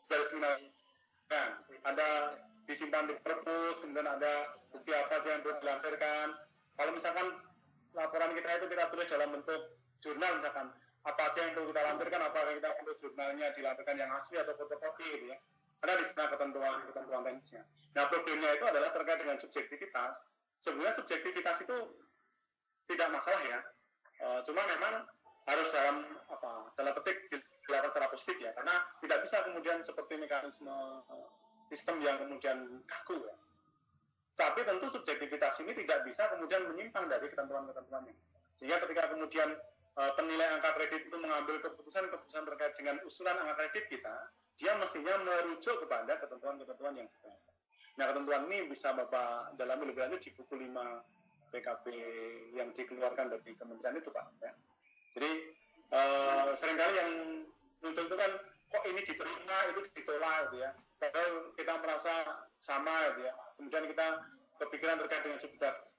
dari seminar ada disimpan di perpus, kemudian ada bukti apa saja yang perlu dilampirkan. Kalau misalkan laporan kita itu kita tulis dalam bentuk jurnal misalkan, apa aja yang perlu kita lampirkan, apakah kita perlu jurnalnya dilampirkan yang asli atau fotokopi gitu ya. Ada di sana ketentuan teknisnya. Nah problemnya itu adalah terkait dengan subjektivitas. Sebenarnya subjektivitas itu tidak masalah ya. Cuma memang harus dalam petik dilakukan secara positif ya, karena tidak bisa kemudian seperti mekanisme sistem yang kemudian kaku ya. Tapi tentu subjektivitas ini tidak bisa kemudian menyimpang dari ketentuan-ketentuannya. Sehingga ketika kemudian penilai angka kredit itu mengambil keputusan terkait dengan usulan angka kredit kita, dia mestinya merujuk kepada ketentuan-ketentuan yang ada. Nah, ketentuan ini bisa Bapak dalami lebih lanjut di buku 5 PKB yang dikeluarkan dari kementerian itu Pak. Ya. Jadi seringkali yang muncul itu kan kok ini diterima itu ditolak gitu ya. Padahal kita merasa sama gitu ya. Kemudian kita kepikiran terkait dengan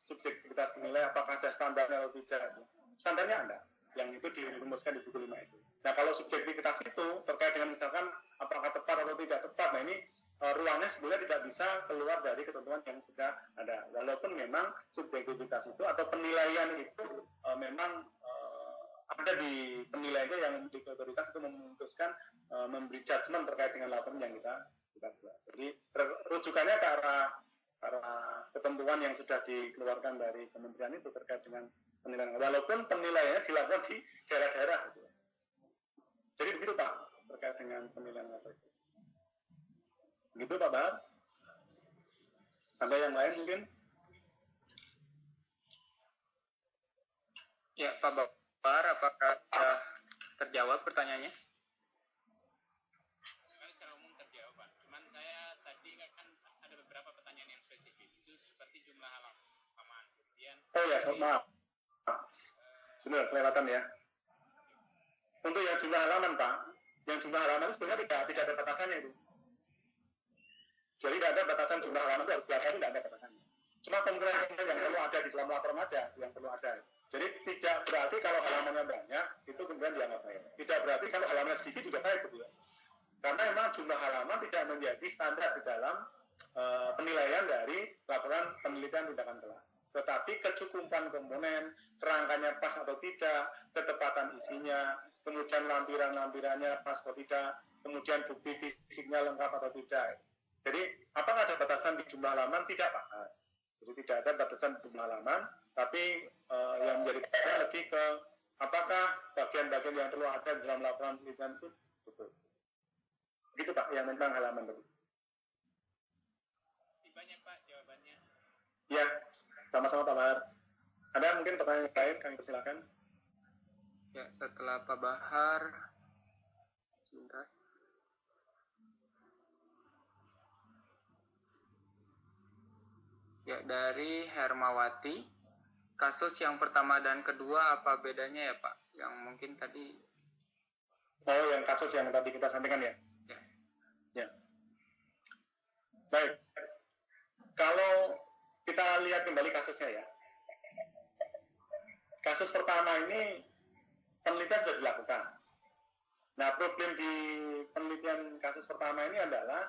subjektivitas nilai apakah ada standarnya atau tidak. Gitu. Standarnya ada, yang itu dirumuskan di buku 5 itu. Nah kalau subjektivitas itu terkait dengan misalkan apakah tepat atau tidak tepat, nah ini ruangnya sebenarnya tidak bisa keluar dari ketentuan yang sudah ada. Walaupun memang subjektivitas itu atau penilaian itu memang ada di penilaiannya yang di otoritas itu memutuskan memberi judgement terkait dengan laporan yang kita buat. Jadi rujukannya ke arah ketentuan yang sudah dikeluarkan dari kementerian itu terkait dengan penilaian. Walaupun penilaiannya dilakukan di daerah-daerah. Gitu. Jadi begitu Pak terkait dengan penilaian itu. Begitu Pak Bahar. Ada yang lain mungkin? Ya Pak Bahar, apakah sudah terjawab pertanyaannya? Secara umum terjawab Pak. Cuman saya tadi kan ada beberapa pertanyaan yang spesifik. Itu seperti jumlah halaman. Kemudian. Oh ya, maaf. Benar, kelewatan ya. Untuk yang jumlah halaman Pak, yang jumlah halaman itu sebenarnya tidak ada batasannya itu. Jadi tidak ada batasan jumlah halaman itu harus berapa, itu tidak ada batasannya. Cuma komponen yang perlu ada di dalam laporan aja, yang perlu ada. Jadi tidak berarti kalau halamannya banyak, itu kemudian dianggap baik. Tidak berarti kalau halamannya sedikit juga baik, gitu ya. Karena memang jumlah halaman tidak menjadi standar di dalam penilaian dari laporan penelitian tindakan kelas. Tetapi kecukupan komponen, kerangkanya pas atau tidak, ketepatan isinya, kemudian lampiran-lampirannya pas atau tidak, kemudian bukti fisiknya lengkap atau tidak. Jadi, apakah ada batasan di jumlah halaman? Tidak, Pak. Jadi tidak ada batasan di jumlah halaman, tapi yang menjadi pertanyaan lebih ke apakah bagian-bagian yang perlu ada dalam laporan penelitian itu betul. Begitu Pak, yang tentang halaman tadi. Banyak Pak jawabannya. Ya, sama-sama Pak Bahar. Ada mungkin pertanyaan lain, kami persilakan. Ya, setelah Pak Bahar, sebentar. Ya, dari Hermawati, kasus yang pertama dan kedua apa bedanya ya Pak? Yang mungkin tadi. Oh, yang kasus yang tadi kita sampaikan ya? Ya. Ya. Baik. Kalau kita lihat kembali kasusnya ya. Kasus pertama ini penelitian sudah dilakukan. Nah, problem di penelitian kasus pertama ini adalah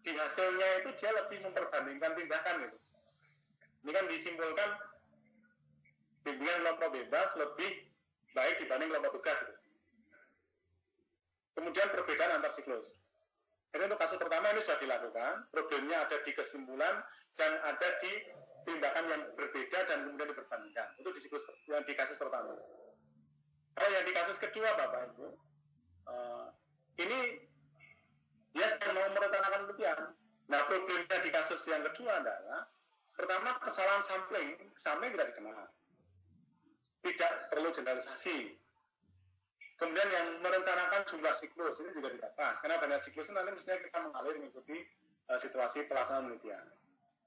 di hasilnya itu dia lebih memperbandingkan tindakan gitu. Ini kan disimpulkan bimbingan kelompok bebas lebih baik dibanding kelompok tugas. Gitu. Kemudian perbedaan antar siklus. Jadi untuk kasus pertama ini sudah dilakukan, problemnya ada di kesimpulan dan ada di tindakan yang berbeda dan kemudian diperbandingkan. Itu di siklus yang di kasus pertama. Kalau yang di kasus kedua, Bapak Ibu, ini dia sedang mau merencanakan penelitian. Nah, problemnya di kasus yang kedua adalah pertama kesalahan sampling tidak dikenal. Tidak perlu generalisasi. Kemudian yang merencanakan jumlah siklus ini juga tidak pas. Karena banyak siklus itu nanti mestinya kita mengalir mengikuti situasi pelaksanaan penelitian.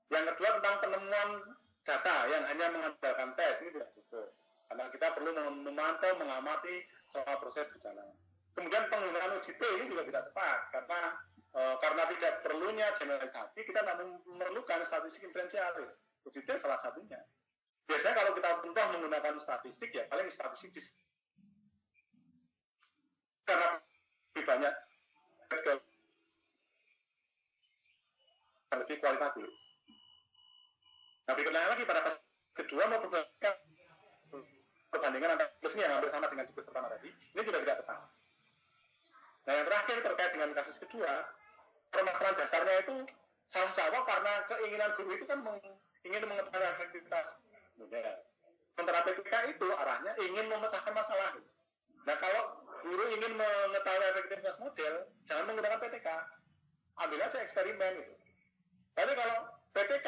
Yang kedua tentang penemuan data yang hanya mengandalkan tes ini tidak cukup. Karena kita perlu memantau, mengamati soal proses berjalan. Kemudian penggunaan UJT ini juga tidak tepat karena tidak perlunya generalisasi, kita tidak memerlukan statistik diferensial. UJT salah satunya. Biasanya kalau kita contoh menggunakan statistik ya paling statistik karena lebih banyak lebih kualitatif. Nah, berikutnya lagi pada kasus kedua mau perbandingan antara siklus yang hampir sama dengan siklus pertama tadi, ini juga tidak tepat. Nah, yang terakhir terkait dengan kasus kedua, permasalahan dasarnya itu salah karena keinginan guru itu kan ingin mengetahui efektivitas model. Sementara PPK itu arahnya ingin memecahkan masalah. Nah, kalau guru ingin mengetahui efektivitas model, jangan menggunakan PTK. Ambil aja eksperimen gitu. Tapi kalau PTK,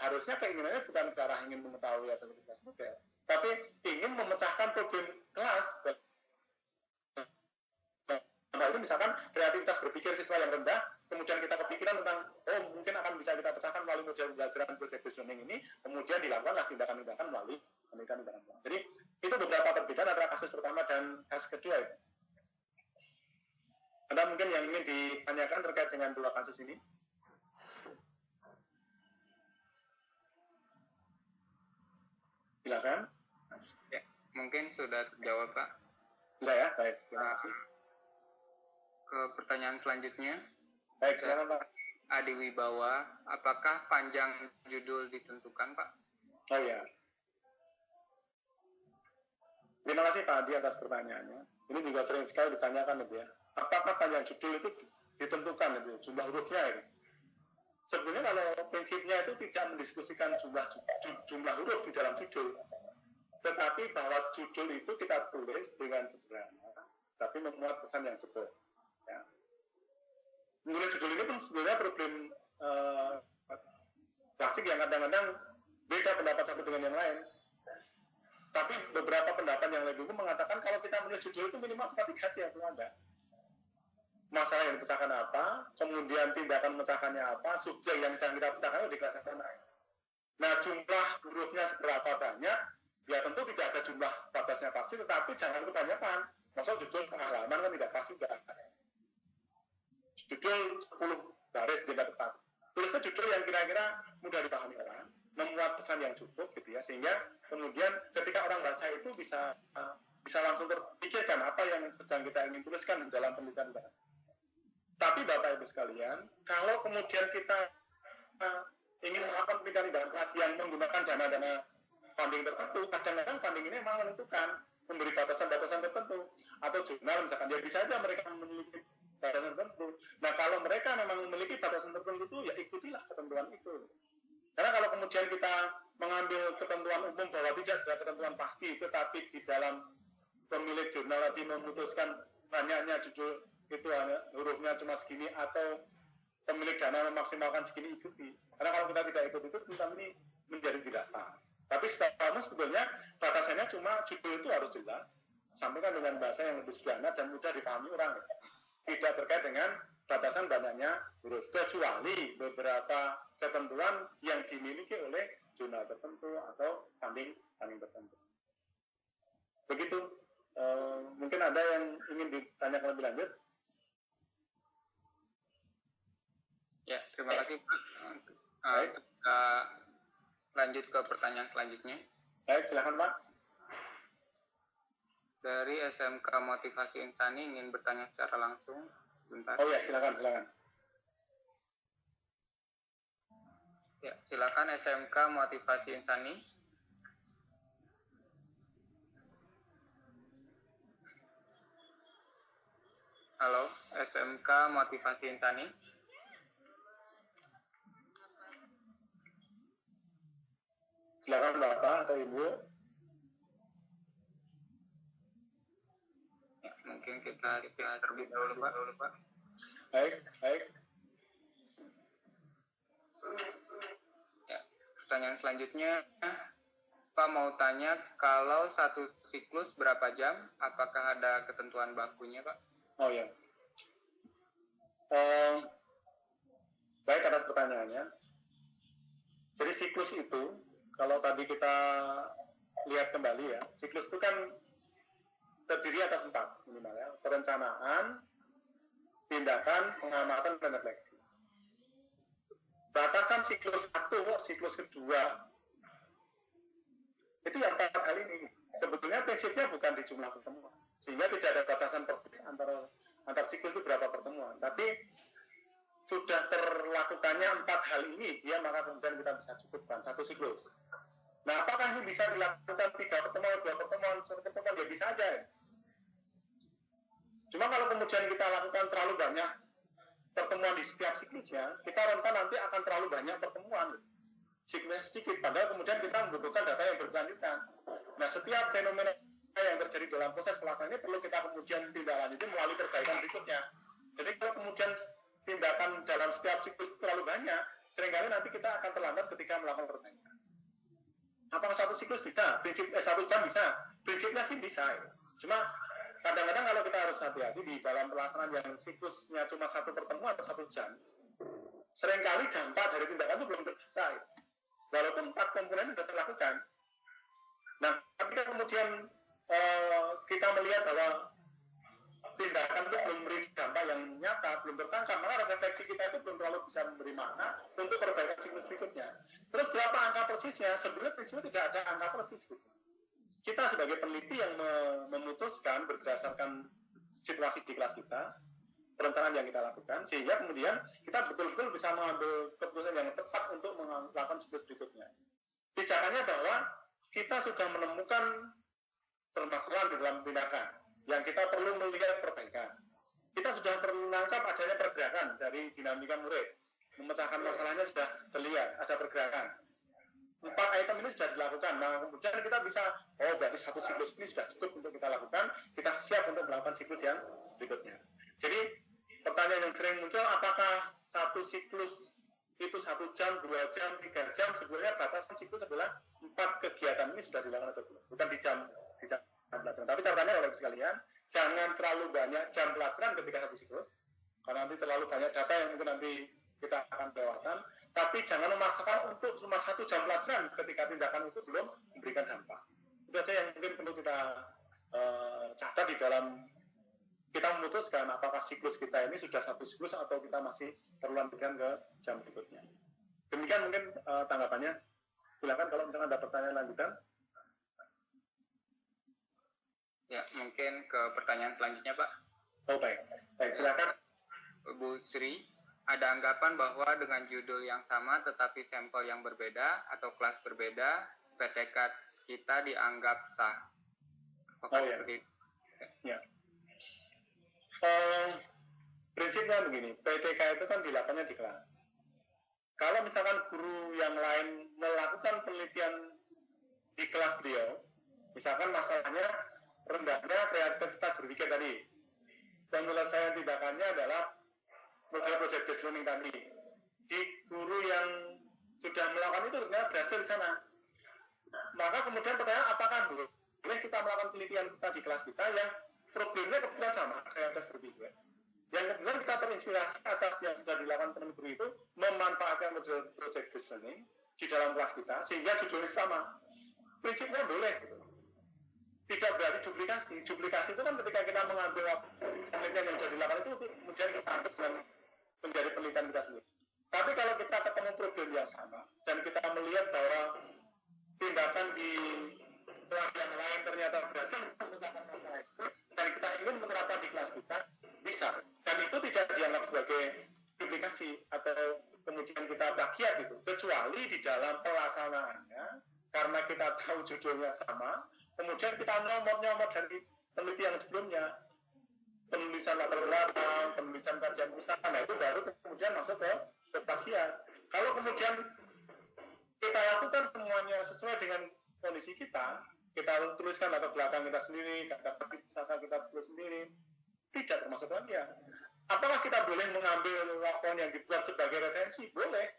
harusnya keinginannya bukan ke arah ingin mengetahui efektivitas model, tapi ingin memecahkan problem kelas. Nah, itu misalkan kreativitas berpikir siswa yang rendah, kemudian kita kepikiran tentang, mungkin akan bisa kita pecahkan melalui model pembelajaran project based learning ini, kemudian dilakukanlah tindakan-tindakan melalui tindakan-tindakan. Jadi, itu beberapa perbedaan antara kasus pertama dan kasus kedua itu. Ada mungkin yang ingin ditanyakan terkait dengan dua kasus ini? Silakan. Ya, mungkin sudah terjawab, Pak. Sudah ya, baik. Terima kasih. Ke pertanyaan selanjutnya. Baik, silakan Pak. Adi Wibawa, apakah panjang judul ditentukan, Pak? Oh ya. Terima kasih Pak Adi atas pertanyaannya. Ini juga sering sekali ditanyakan itu ya. Apakah panjang judul itu ditentukan itu jumlah hurufnya ini? Sebenarnya kalau prinsipnya itu tidak mendiskusikan jumlah huruf di dalam judul, tetapi bahwa judul itu kita tulis dengan sederhana, tapi memuat pesan yang jebol. Ya. Menulis judul ini pun sebenarnya problem klasik yang kadang-kadang beda pendapat satu dengan yang lain. Tapi beberapa pendapat yang lebih umum mengatakan kalau kita menulis judul itu minimal sekali saja belum ada. Masalah yang dipecahkan apa, kemudian tindakan memecahkannya apa, subjek yang sedang kita pecahkan itu di kelas yang lain. Nah, jumlah hurufnya seberapa banyak, ya tentu tidak ada jumlah batasnya pasti, tetapi jangan kebanyakan. Maksud judul pengalaman kan tidak pasti juga. Judul 10 baris tidak tepat. Tulisnya judul yang kira-kira mudah dipahami orang, memuat pesan yang cukup gitu ya, sehingga kemudian ketika orang baca itu bisa langsung terpikirkan apa yang sedang kita ingin tuliskan di dalam penelitian kita. Tapi Bapak Ibu sekalian, kalau kemudian kita ingin melakukan penelitian kelas yang menggunakan dana-dana funding tertentu, kadang-kadang funding ini memang menentukan memberi batasan-batasan tertentu, atau jurnal misalkan, ya bisa saja mereka memiliki batasan tertentu. Nah, kalau mereka memang memiliki batasan tertentu itu, ya ikutilah ketentuan itu. Karena kalau kemudian kita mengambil ketentuan umum bahwa tidak ada ketentuan pasti, tetapi di dalam pemilik jurnal tadi memutuskan banyaknya judul itu hurufnya cuma segini, atau pemilik dana memaksimalkan segini, ikuti. Karena kalau kita tidak ikut itu, tentu ini menjadi tidak pas. Tapi secara umum sebetulnya batasannya cuma judul itu harus jelas, sampaikan dengan bahasa yang lebih sederhana dan mudah dipahami orang. Tidak terkait dengan batasan banyaknya huruf, kecuali beberapa ketentuan yang dimiliki oleh jurnal tertentu atau funding tertentu. Begitu. Mungkin ada yang ingin ditanyakan lebih lanjut? Ya, terima kasih Pak. Kita lanjut ke pertanyaan selanjutnya. Baik, silakan Pak. Dari SMK Motivasi Insani ingin bertanya secara langsung. Bentar. Oh ya, silakan. Ya, silakan SMK Motivasi Insani. Halo, SMK Motivasi Insani. Silakan Bapak atau Ibu. Ya, mungkin kita terlebih dahulu Pak. Baik. Ya, pertanyaan selanjutnya, Pak mau tanya, kalau satu siklus berapa jam? Apakah ada ketentuan bakunya, Pak? Oh ya. Baik atas pertanyaannya. Jadi siklus itu, kalau tadi kita lihat kembali ya, siklus itu kan terdiri atas 4 minimal ya. Perencanaan, tindakan, pengamatan, dan refleksi. Batasan siklus 1, siklus kedua, itu yang 4 hal ini. Sebetulnya prinsipnya bukan di jumlah pertemuan. Sehingga tidak ada batasan persis antar siklus itu berapa pertemuan. Tapi sudah terlakukannya 4 hal ini, ya maka kemudian kita bisa cukupkan 1 siklus. Nah, apakah ini bisa dilakukan 3 pertemuan, 2 pertemuan, 1 pertemuan? Ya bisa aja. Ya. Cuma kalau kemudian kita lakukan terlalu banyak pertemuan di setiap siklusnya, kita rentan nanti akan terlalu banyak pertemuan. Siklusnya sedikit, padahal kemudian kita membutuhkan data yang berkelanjutan. Nah, setiap fenomena yang terjadi dalam proses pelaksanaan ini perlu kita kemudian tindak lanjuti melalui perbaikan berikutnya. Jadi kalau kemudian tindakan dalam setiap siklus terlalu banyak, seringkali nanti kita akan terlambat ketika melakukan perbaikan. Apakah 1 siklus bisa? 1 jam bisa? Prinsipnya sih bisa. Ya. Cuma kadang-kadang kalau kita harus hati-hati di dalam pelaksanaan yang siklusnya cuma 1 pertemuan atau 1 jam, seringkali dampak dari tindakan itu belum tercapai. Walaupun 4 komponen sudah terlakukan. Nah, ketika kemudian kita melihat bahwa tindakan itu belum memberi dampak yang nyata, belum tertangkap, maka refleksi kita itu belum terlalu bisa memberi makna untuk perbaikan siklus berikutnya. Terus berapa angka persisnya? Sebenarnya prinsipnya tidak ada angka persis. Kita sebagai peneliti yang memutuskan berdasarkan situasi di kelas kita, perencanaan yang kita lakukan, sehingga kemudian kita betul-betul bisa mengambil keputusan yang tepat untuk melakukan siklus berikutnya. Pijakannya bahwa kita sudah menemukan permasalahan di dalam tindakan yang kita perlu melihat perbaikan. Kita sudah menangkap adanya pergerakan dari dinamika murid, memecahkan masalahnya sudah terlihat, ada pergerakan. 4 item ini sudah dilakukan. Nah, kemudian kita bisa, berarti satu siklus ini sudah cukup untuk kita lakukan, kita siap untuk melakukan siklus yang berikutnya. Jadi, pertanyaan yang sering muncul, apakah satu siklus itu 1 jam, 2 jam, 3 jam, sebenarnya batasan siklus adalah 4 kegiatan ini sudah dilakukan atau belum. Bukan di jam pelajaran. Tapi catatannya Bapak sekalian, jangan terlalu banyak jam pelajaran ketika satu siklus, karena nanti terlalu banyak data yang mungkin nanti kita akan lewatkan. Tapi jangan memaksakan untuk cuma 1 jam pelajaran ketika tindakan itu belum memberikan dampak. Itu saja yang mungkin perlu kita catat di dalam kita memutuskan apakah siklus kita ini sudah satu siklus atau kita masih perlu lanjutkan ke jam berikutnya. Demikian mungkin tanggapannya. Silakan kalau misalkan ada pertanyaan lanjutan. Ya, mungkin ke pertanyaan selanjutnya, Pak. Oh, baik. Baik, silakan. Bu Sri, ada anggapan bahwa dengan judul yang sama tetapi sampel yang berbeda atau kelas berbeda, PTK kita dianggap sah. Apakah seperti itu? Ya. Prinsipnya begini, PTK itu kan dilakukannya di kelas. Kalau misalkan guru yang lain melakukan penelitian di kelas beliau, misalkan masalahnya rendahnya kreativitas berpikir tadi, penyelesaian tindakannya adalah model project based learning tadi. Di guru yang sudah melakukan itu ternyata berhasil di sana. Maka kemudian pertanyaan, apakah boleh kita melakukan penelitian kita di kelas kita yang problemnya kebetulan sama, kreativitas berpikir. Yang kemudian kita terinspirasi atas yang sudah dilakukan teman guru itu, memanfaatkan model project based learning di dalam kelas kita, sehingga judulnya sama. Prinsipnya boleh. Tidak berarti duplikasi. Duplikasi itu kan ketika kita mengambil penelitian yang sudah dilakukan itu, kemudian kita angkat dengan menjadi penelitian kita sendiri. Tapi kalau kita ketemu problem yang sama, dan kita melihat bahwa tindakan di kelas yang lain ternyata berhasil memecahkan masalah itu, dan kita ingin menerapkan di kelas kita, bisa. Dan itu tidak dianggap sebagai duplikasi atau kemudian kita plagiat gitu, kecuali di dalam pelaksanaannya, karena kita tahu judulnya sama, kemudian kita nyomot dari penelitian sebelumnya, penulisan latar belakang, penulisan kajian usaha, nah itu baru kemudian masuk ke plagiat. Kalau kemudian kita lakukan semuanya sesuai dengan kondisi kita tuliskan latar belakang kita sendiri, kata usaha kita tulis sendiri, tidak termasuk plagiat. Apakah kita boleh mengambil laporan yang dibuat sebagai referensi? Boleh.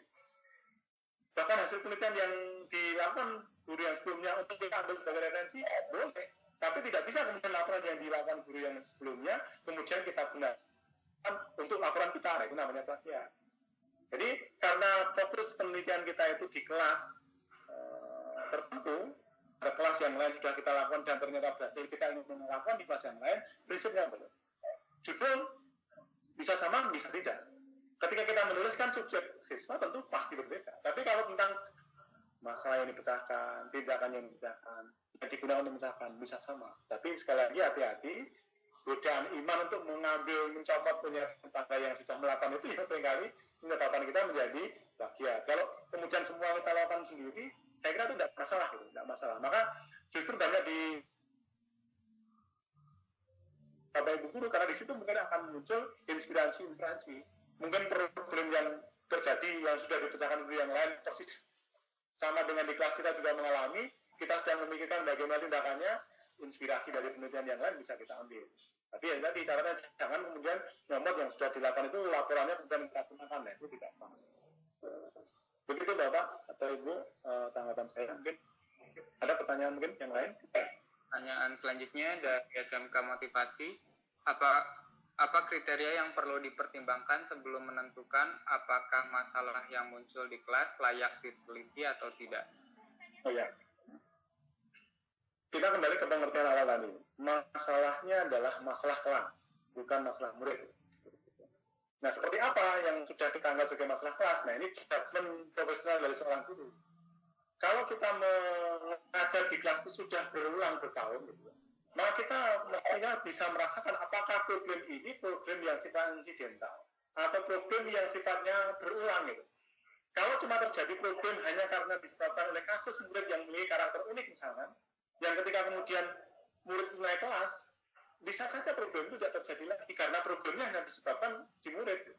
Bahkan hasil penelitian yang dilakukan guru yang sebelumnya untuk kita ambil sebagai referensi, boleh. Tapi tidak bisa kemudian laporan yang dilakukan guru yang sebelumnya, kemudian kita gunakan untuk laporan kita, nah itu namanya plagiat. Jadi, karena fokus penelitian kita itu di kelas tertentu, ada kelas yang lain sudah kita lakukan dan ternyata berhasil, kita ingin melakukan di kelas yang lain, prinsipnya boleh. Judul bisa sama, bisa tidak. Ketika kita menuliskan subjek siswa tentu pasti berbeda. Tapi kalau tentang masalah yang dipecahkan, tindakan yang dipecahkan, yang digunakan untuk memecahkan, bisa sama. Tapi sekali lagi hati-hati, godaan iman untuk mencopot punya tetangga yang sudah melakukan itu, ya seringkali menyebabkan kita menjadi plagiat. Kalau kemudian semua kita lakukan sendiri, saya kira itu tidak masalah, gitu. Tidak masalah. Maka justru banyak di Bapak Ibu guru, karena di situ mungkin akan muncul inspirasi-inspirasi. Mungkin problem yang terjadi yang sudah dipecahkan guru yang lain persis sama dengan di kelas kita juga mengalami, kita sedang memikirkan bagaimana tindakannya, inspirasi dari penelitian yang lain bisa kita ambil. Tapi ya tadi caranya jangan kemudian nyomot yang sudah dilakukan itu laporannya kemudian kita gunakan, nah itu tidak pas. Begitu Bapak atau Ibu tanggapan saya. Mungkin ada pertanyaan mungkin yang lain? Pertanyaan selanjutnya dari SMK Motivasi, apa kriteria yang perlu dipertimbangkan sebelum menentukan apakah masalah yang muncul di kelas layak diteliti atau tidak? Oh ya, kita kembali ke pengertian awal tadi. Masalahnya adalah masalah kelas. bukan masalah murid. Nah, seperti apa yang sudah kita anggap sebagai masalah kelas? Nah, ini judgement profesional dari seorang guru. Kalau kita mengajar di kelas itu sudah berulang bertahun, gitu, maka kita mestinya bisa merasakan apakah problem ini problem yang sifatnya insidental atau problem yang sifatnya berulang, gitu. Kalau cuma terjadi problem hanya karena disebabkan oleh kasus murid yang memiliki karakter unik misalkan, yang ketika kemudian murid naik kelas, bisa saja problem itu tidak terjadi lagi karena problemnya hanya disebabkan di murid.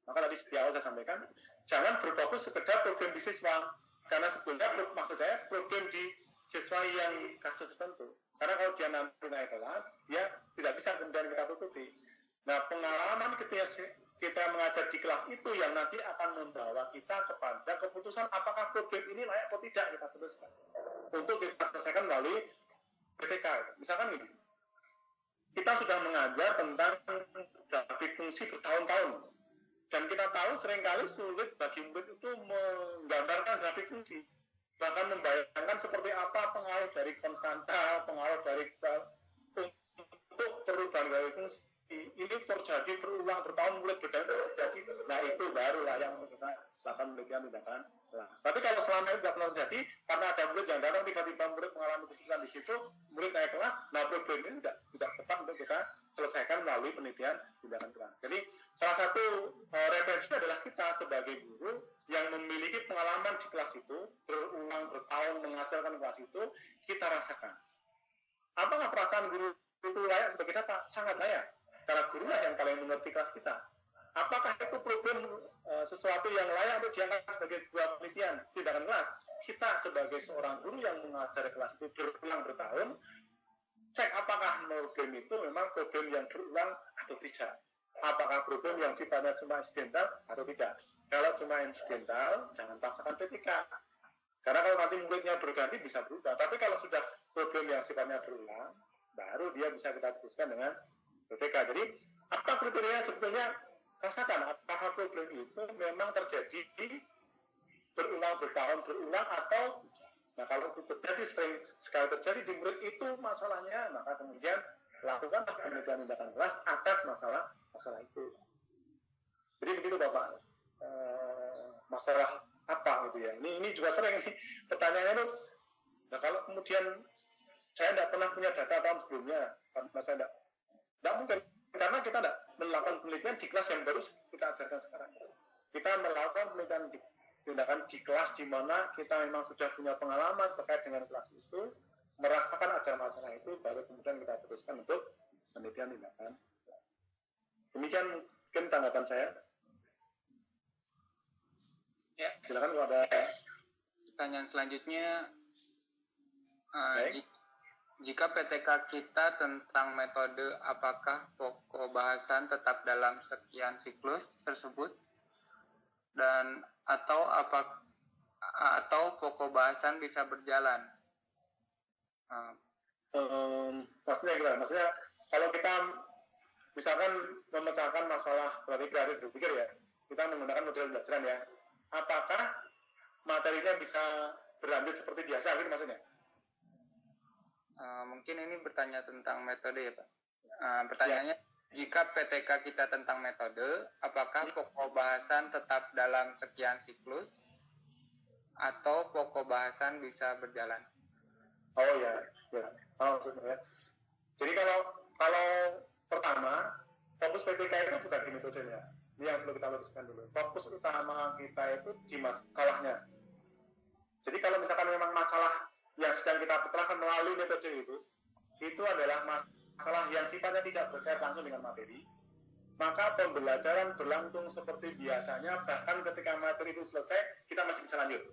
Maka tadi di awal saya sampaikan, jangan berfokus sekedar problem di siswa, karena sebenarnya maksud saya problem di siswa yang kasus tertentu. Karena kalau dia nanti naik kelas, dia tidak bisa kemudian kita tutupi. Nah, pengalaman ketika kita mengajar di kelas itu yang nanti akan membawa kita kepada keputusan apakah problem ini layak atau tidak kita putuskan untuk kita selesaikan melalui PTK. Misalkan ini, kita sudah mengajar tentang grafik fungsi bertahun-tahun, dan kita tahu seringkali sulit bagi murid itu menggambarkan grafik fungsi, bahkan membayangkan seperti apa pengaruh dari konstanta, pengaruh dari untuk perubahan grafik fungsi. Ini terjadi berulang bertahun murid terjadi. Nah, itu barulah yang kita lakukan penelitian tindakan. Tapi kalau selama itu tidak pernah terjadi, karena ada murid yang datang tiba-tiba murid mengalami kesulitan di situ, murid naik kelas, nah problem ini tidak tepat untuk kita selesaikan melalui penelitian tindakan kelas. Jadi salah satu referensi adalah kita sebagai guru yang memiliki pengalaman di kelas itu, berulang bertahun mengajarkan kelas itu, kita rasakan. Apakah perasaan guru itu layak sebagai data? Sangat layak. Karena gurulah yang paling mengerti kelas kita. Apakah itu problem sesuatu yang layak untuk diangkat sebagai sebuah penelitian tindakan kelas? Kita sebagai seorang guru yang mengajar kelas itu berulang bertahun, cek apakah problem itu memang problem yang berulang atau tidak. Apakah problem yang sifatnya cuma insidental atau tidak. Kalau cuma insidental, jangan paksakan PTK. Karena kalau nanti muridnya berganti bisa berubah. Tapi kalau sudah problem yang sifatnya berulang, baru dia bisa kita putuskan dengan PTK. Jadi apa kriteria sebetulnya? Rasakan apakah problem itu memang terjadi berulang bertahun berulang atau, nah kalau itu terjadi sering sekali terjadi di murid itu masalahnya, maka kemudian lakukan penelitian tindakan kelas atas masalah itu. Jadi begitu Bapak, masalah apa gitu ya? Ini juga sering nih pertanyaannya tuh. Nah kalau kemudian saya tidak pernah punya data tahun sebelumnya, karena saya tidak mungkin. Karena kita tidak melakukan penelitian di kelas yang baru kita ajarkan sekarang. Kita melakukan penelitian tindakan di kelas di mana kita memang sudah punya pengalaman terkait dengan kelas itu, merasakan ada masalah itu, baru kemudian kita teruskan untuk penelitian tindakan. Demikian mungkin tanggapan saya. Ya, silakan kalau ada pertanyaan selanjutnya. Jika PTK kita tentang metode, apakah pokok bahasan tetap dalam sekian siklus tersebut, dan atau pokok bahasan bisa berjalan? Maksudnya kalau kita misalkan memecahkan masalah kreatif berpikir ya, kita menggunakan model pembelajaran ya, apakah materinya bisa berlanjut seperti biasa gitu maksudnya? Mungkin ini bertanya tentang metode ya Pak. Pertanyaannya, jika PTK kita tentang metode, apakah pokok bahasan tetap dalam sekian siklus atau pokok bahasan bisa berjalan? Oh ya. Maksudnya. Jadi kalau pertama, fokus PTK itu bukan di metodenya. Ini yang perlu kita luruskan dulu. Fokus utama kita itu di masalahnya. Jadi kalau misalkan memang masalah yang sedang kita terangkan melalui metode itu adalah masalah yang sifatnya tidak berkait langsung dengan materi, maka pembelajaran berlangsung seperti biasanya, bahkan ketika materi itu selesai, kita masih bisa lanjut.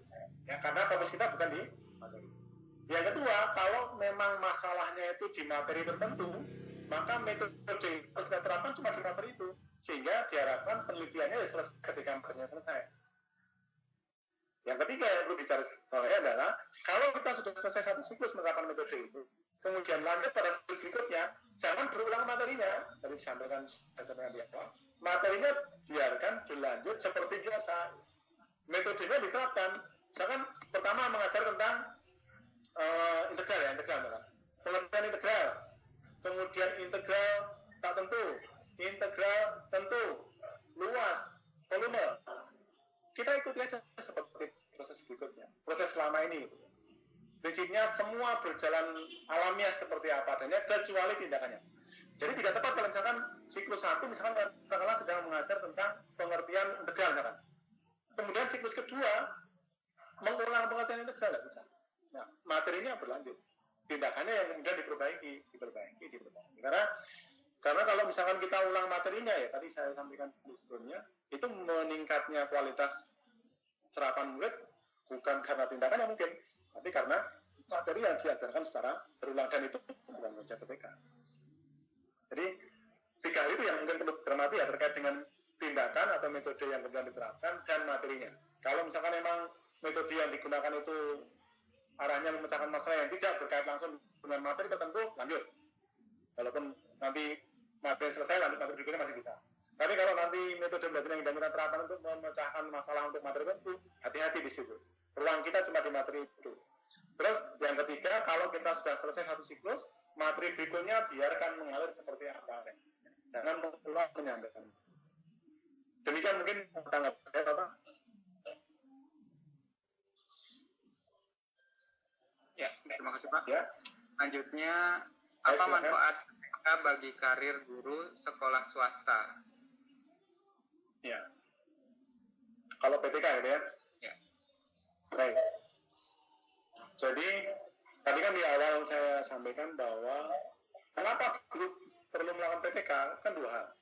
Ya, karena fokus kita bukan di materi. Yang kedua, kalau memang masalahnya itu di materi tertentu, maka metode yang kita terapkan cuma di materi itu, sehingga diharapkan penelitiannya selesai ketika materinya selesai. Yang ketiga yang perlu bicara soalnya adalah kalau kita sudah selesai satu siklus menerapkan metode itu, kemudian lanjut pada siklus berikutnya, jangan berulang materinya. Tadi disampaikan di awal, materinya biarkan berlanjut seperti biasa. Metodenya diterapkan. Misalkan pertama mengajar tentang integral. Pengertian integral, kemudian integral tak tentu, integral tentu, luas, volume. Kita ikuti aja seperti proses berikutnya, proses selama ini. Prinsipnya semua berjalan alamiah seperti apa adanya, kecuali tindakannya. Jadi tidak tepat kalau misalkan siklus 1 misalkan katakanlah sedang mengajar tentang pengertian integral misalkan. Kemudian siklus kedua mengulang pengertian integral, tidak bisa. Nah, materinya berlanjut. Tindakannya yang kemudian diperbaiki. Karena kalau misalkan kita ulang materinya, ya tadi saya sampaikan sebelumnya, itu meningkatnya kualitas serapan murid bukan karena tindakannya mungkin, tapi karena materi yang diajarkan secara berulang, dan itu bukan kerja PTK. Jadi 3 hal itu yang mungkin perlu dicermati ya, terkait dengan tindakan atau metode yang kemudian diterapkan dan materinya. Kalau misalkan memang metode yang digunakan itu arahnya memecahkan masalah yang tidak berkait langsung dengan materi tertentu, lanjut. Walaupun nanti materi selesai, lanjut materi berikutnya masih bisa. Tapi kalau nanti metode belajar yang kita terapkan untuk memecahkan masalah untuk materi tertentu, hati-hati di situ. Ruang kita cuma di materi itu. Terus yang ketiga, kalau kita sudah selesai satu siklus, materi berikutnya biarkan mengalir seperti apa. Jangan mengulang menyampaikan. Demikian mungkin tanggapan saya, Bapak. Ya, terima kasih Pak. Ya. Selanjutnya, apa manfaat bagi karir guru sekolah swasta? Ya. Kalau PTK gitu ya? Ya. Baik. Jadi, tadi kan di awal saya sampaikan bahwa kenapa guru perlu melakukan PTK? Kan 2 hal.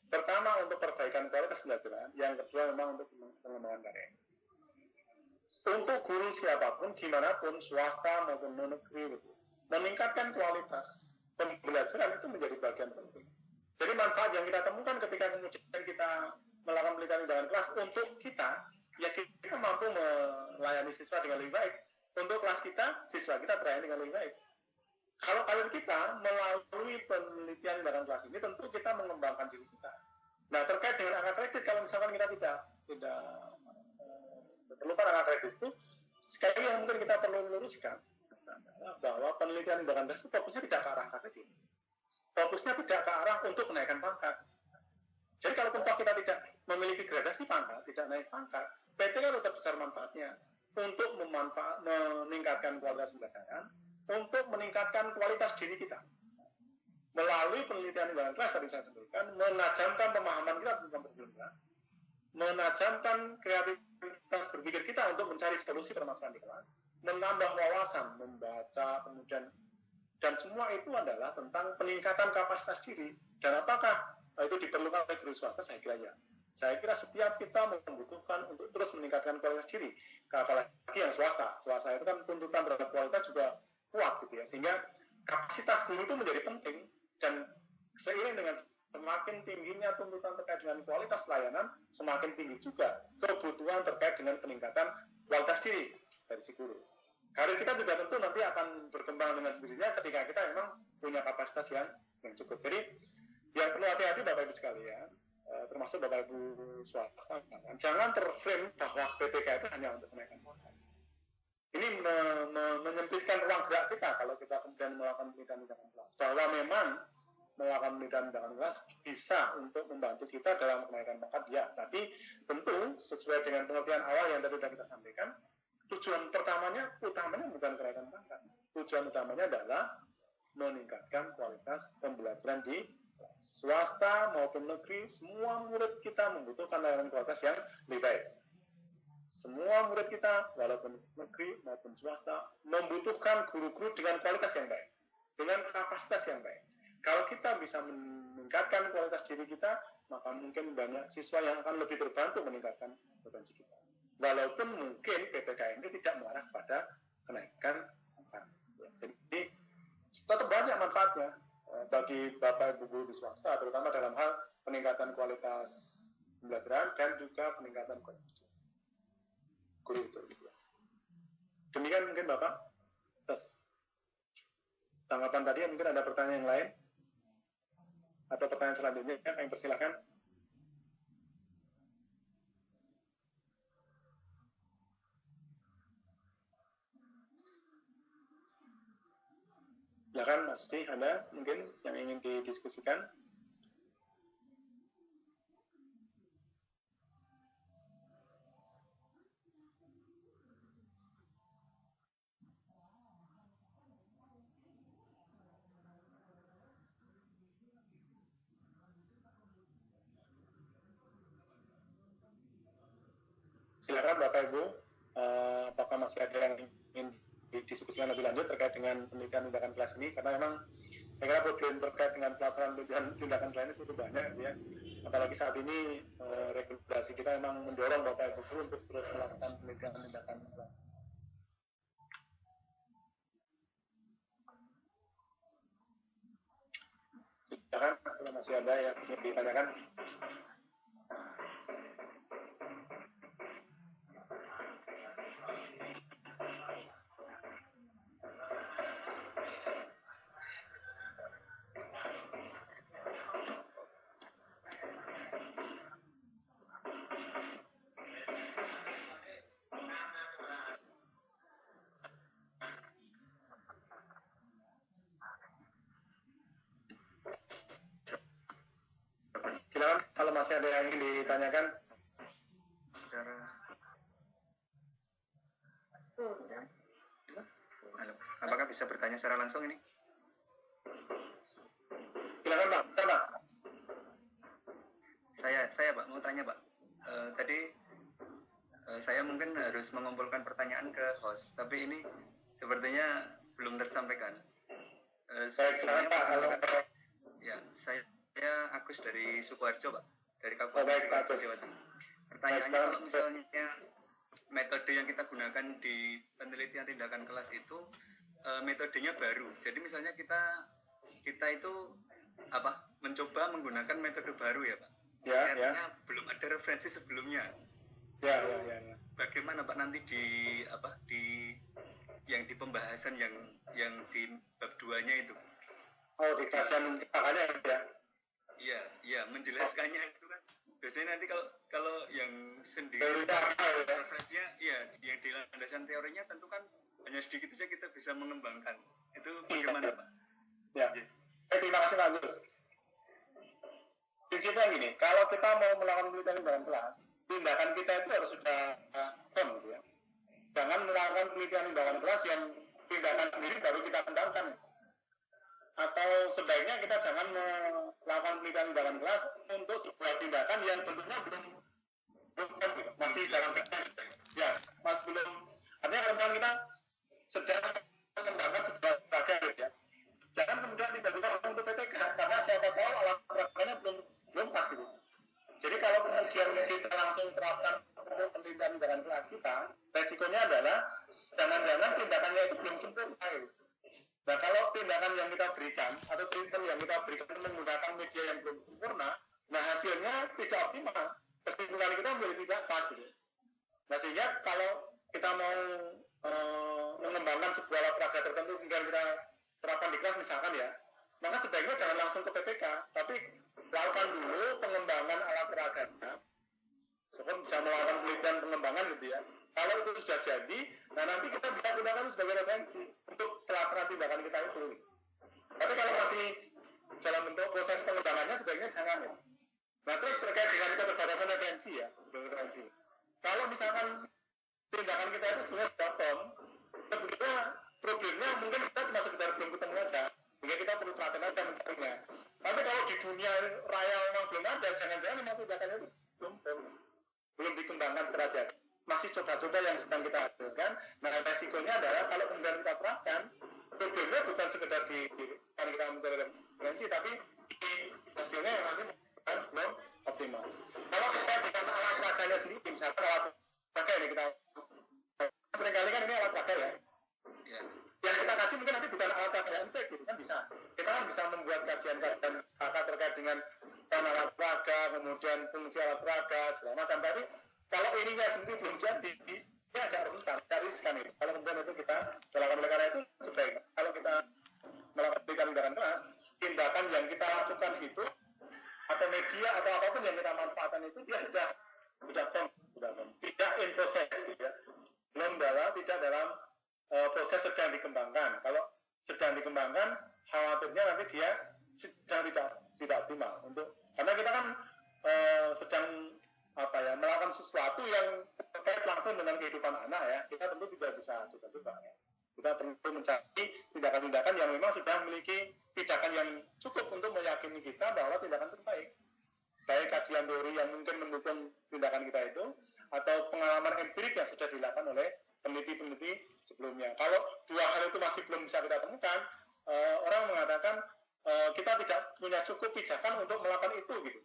Pertama, untuk perbaikan kualitas pembelajaran. Yang kedua, memang untuk pengembangan karir. Untuk guru siapapun, dimanapun, swasta maupun non-negeri, meningkatkan kualitas pembelajaran itu menjadi bagian penting. Jadi manfaat yang kita temukan ketika kemudian kita melakukan penelitian dalam kelas untuk kita, ya kita mampu melayani siswa dengan lebih baik. Untuk kelas kita, siswa kita terlayani dengan lebih baik. Kalau kalian kita melalui penelitian dalam kelas ini, tentu kita mengembangkan diri kita. Nah, terkait dengan angka kredit, kalau misalkan kita tidak perlukan angka kredit itu, sekali yang mungkin kita perlu meluruskan bahwa penelitian dalam kelas itu fokusnya tidak ke arah angka kredit. Fokusnya tidak ke arah untuk kenaikan pangkat. Jadi kalau kita tidak memiliki gradasi pangkat, tidak naik pangkat, PTK tetap besar manfaatnya untuk meningkatkan kualitas pembelajaran, untuk meningkatkan kualitas diri kita. Melalui penelitian dalam kelas tadi saya sampaikan, menajamkan pemahaman kita tentang kelas, menajamkan kreativitas berpikir kita untuk mencari solusi permasalahan di kelas, menambah wawasan, membaca, kemudian, dan semua itu adalah tentang peningkatan kapasitas diri. Dan apakah itu diperlukan oleh guru swasta? Saya kira ya. Saya kira setiap kita membutuhkan untuk terus meningkatkan kualitas diri. Apalagi yang swasta. Swasta itu kan tuntutan terhadap kualitas juga kuat gitu ya. Sehingga kapasitas guru itu menjadi penting. Dan seiring dengan semakin tingginya tuntutan terkait dengan kualitas layanan, semakin tinggi juga kebutuhan terkait dengan peningkatan kualitas diri dari si guru. Karir kita juga tentu nanti akan berkembang dengan sendirinya ketika kita memang punya kapasitas yang cukup. Jadi yang perlu hati-hati Bapak Ibu sekalian, termasuk Bapak Ibu swasta, jangan terframe bahwa PTK itu hanya untuk kenaikan pangkat. Ini menyempitkan ruang gerak kita kalau kita kemudian melakukan penelitian dalam kelas. Bahwa memang melakukan penelitian dalam kelas bisa untuk membantu kita dalam kenaikan pangkat, ya. Tapi tentu sesuai dengan pengertian awal yang tadi sudah kita sampaikan, tujuan utamanya bukan kenaikan pangkat. Tujuan utamanya adalah meningkatkan kualitas pembelajaran di swasta maupun negeri. Semua murid kita membutuhkan layanan kualitas yang lebih baik. Semua murid kita, walaupun negeri maupun swasta, membutuhkan guru-guru dengan kualitas yang baik, dengan kapasitas yang baik. Kalau kita bisa meningkatkan kualitas diri kita, maka mungkin banyak siswa yang akan lebih terbantu meningkatkan potensi kita. Walaupun mungkin PPKM ini tidak mengarah pada kenaikan pangkat. Jadi tetap banyak manfaatnya bagi Bapak Ibu guru di swasta, terutama dalam hal peningkatan kualitas pembelajaran dan juga peningkatan kualitas guru itu. Demikian mungkin Bapak. Terus tanggapan tadi, mungkin ada pertanyaan yang lain atau pertanyaan selanjutnya, kami persilakan. Silakan masih ada mungkin yang ingin didiskusikan. Silakan Bapak Ibu, apakah masih ada yang ingin didiskusikan lebih lanjut terkait dengan penelitian tindakan kelas ini, karena memang saya kira problem terkait dengan pelaksanaan tindakan kelas ini cukup banyak ya. Apalagi saat ini regulasi kita memang mendorong Bapak Ibu untuk terus melakukan penelitian tindakan kelas. Silakan kalau masih ada yang ingin ditanyakan. Silakan kalau masih ada yang ingin ditanyakan. Apakah bisa bertanya secara langsung ini? Silakan Pak. Pak. Saya Pak mau tanya Pak. Tadi saya mungkin harus mengumpulkan pertanyaan ke host, tapi ini sepertinya belum tersampaikan. Silakan Pak. Halo. Ya, saya Agus dari Sukoharjo Pak, dari Kabupaten Sukoharjo Jawa Timur. Pertanyaannya kalau misalnya metode yang kita gunakan di penelitian tindakan kelas itu metodenya baru. Jadi misalnya kita itu mencoba menggunakan metode baru ya Pak. Ya, artinya belum ada referensi sebelumnya. Ya. Bagaimana Pak nanti di yang di pembahasan yang di bab 2-nya itu? Oh, di kajian makanya ya. Iya, menjelaskannya itu kan. Biasanya nanti kalau yang sendiri referensinya yang di landasan teorinya tentu kan hanya sedikit saja kita bisa mengembangkan. Itu bagaimana Pak? Ya. Terima kasih Pak Agus. Prinsipnya gini, kalau kita mau melakukan penelitian dalam kelas, tindakan kita itu harus sudah firm gitu ya. Jangan melakukan penelitian dalam kelas yang tindakan sendiri baru kita kembangkan. Atau sebaiknya kita jangan melakukan penelitian dalam kelas untuk sebuah tindakan yang tentunya belum gitu. Masih dalam ya, masih belum. Artinya kalau misalnya kita sedang mengembangkan sebuah bagian ya, jangan kemudian tiba-tiba langsung untuk PTK karena siapa tahu alat peraganya belum pas gitu. Jadi kalau kemudian kita langsung terapkan untuk penelitian tindakan kelas kita, resikonya adalah jangan-jangan tindakannya itu belum sempurna gitu. Nah kalau tindakan yang kita berikan atau treatment yang kita berikan menggunakan media yang belum sempurna, nah hasilnya tidak optimal, kesimpulan kita menjadi tidak pas gitu. Nah sehingga kalau kita mau mengembangkan sebuah alat peraga tertentu kemudian kita terapkan di kelas misalkan ya, maka sebaiknya jangan langsung ke PPK, tapi lakukan dulu pengembangan alat peraganya, sebelum bisa melakukan penelitian pengembangan gitu ya. Kalau itu sudah jadi, nah nanti kita bisa gunakan sebagai referensi untuk pelaksanaan tindakan kita itu. Tapi kalau masih dalam bentuk proses pengembangannya, sebaiknya jangan ya. Nah terus terkait dengan keterbatasan referensi ya, referensi. Kalau misalkan tindakan kita itu sebenarnya sudah firm, sebetulnya problemnya mungkin kita cuma sekedar belum ketemu aja, sehingga kita perlu perhatian aja mencarinya. Tapi kalau di dunia raya memang belum ada, jangan-jangan memang tindakannya itu belum dikembangkan secara jadi. Masih coba-coba yang sedang kita hasilkan. Nah resikonya adalah kalau kemudian kita terapkan, problemnya bukan sekedar kan kita mencari referensi, tapi di hasilnya yang nanti belum optimal. Kalau kita dengan alat peraganya sendiri, misalkan alat peraga ini kita seringkali kan ini alat peraga ya. Yang kita kaji mungkin nanti bukan alat peraga MTEK gitu kan bisa. Kita kan bisa membuat kajian-kajian terkait dengan alat peraga, kemudian fungsi alat peraga, segala macam. Tapi kalau ininya sendiri belum jadi, ini agak rentan, riskan itu. Kalau kemudian itu kita melakukan oleh karena itu sebaiknya kalau kita melakukan tindakan kelas, tindakan yang kita lakukan itu atau media atau apapun yang kita manfaatkan itu dia sudah tidak in proses gitu ya. Tidak dalam proses sedang dikembangkan. Kalau sedang dikembangkan, khawatirnya nanti dia sedang tidak optimal karena kita kan sedang melakukan sesuatu yang terkait langsung dengan kehidupan anak ya, kita tentu tidak bisa coba-coba ya. Kita perlu mencari tindakan-tindakan yang memang sudah memiliki pijakan yang cukup untuk meyakini kita bahwa tindakan itu baik kajian teori yang mungkin mendukung tindakan kita itu, atau pengalaman empirik yang sudah dilakukan oleh peneliti-peneliti sebelumnya. Kalau dua hal itu masih belum bisa kita temukan, orang mengatakan kita tidak punya cukup pijakan untuk melakukan itu gitu.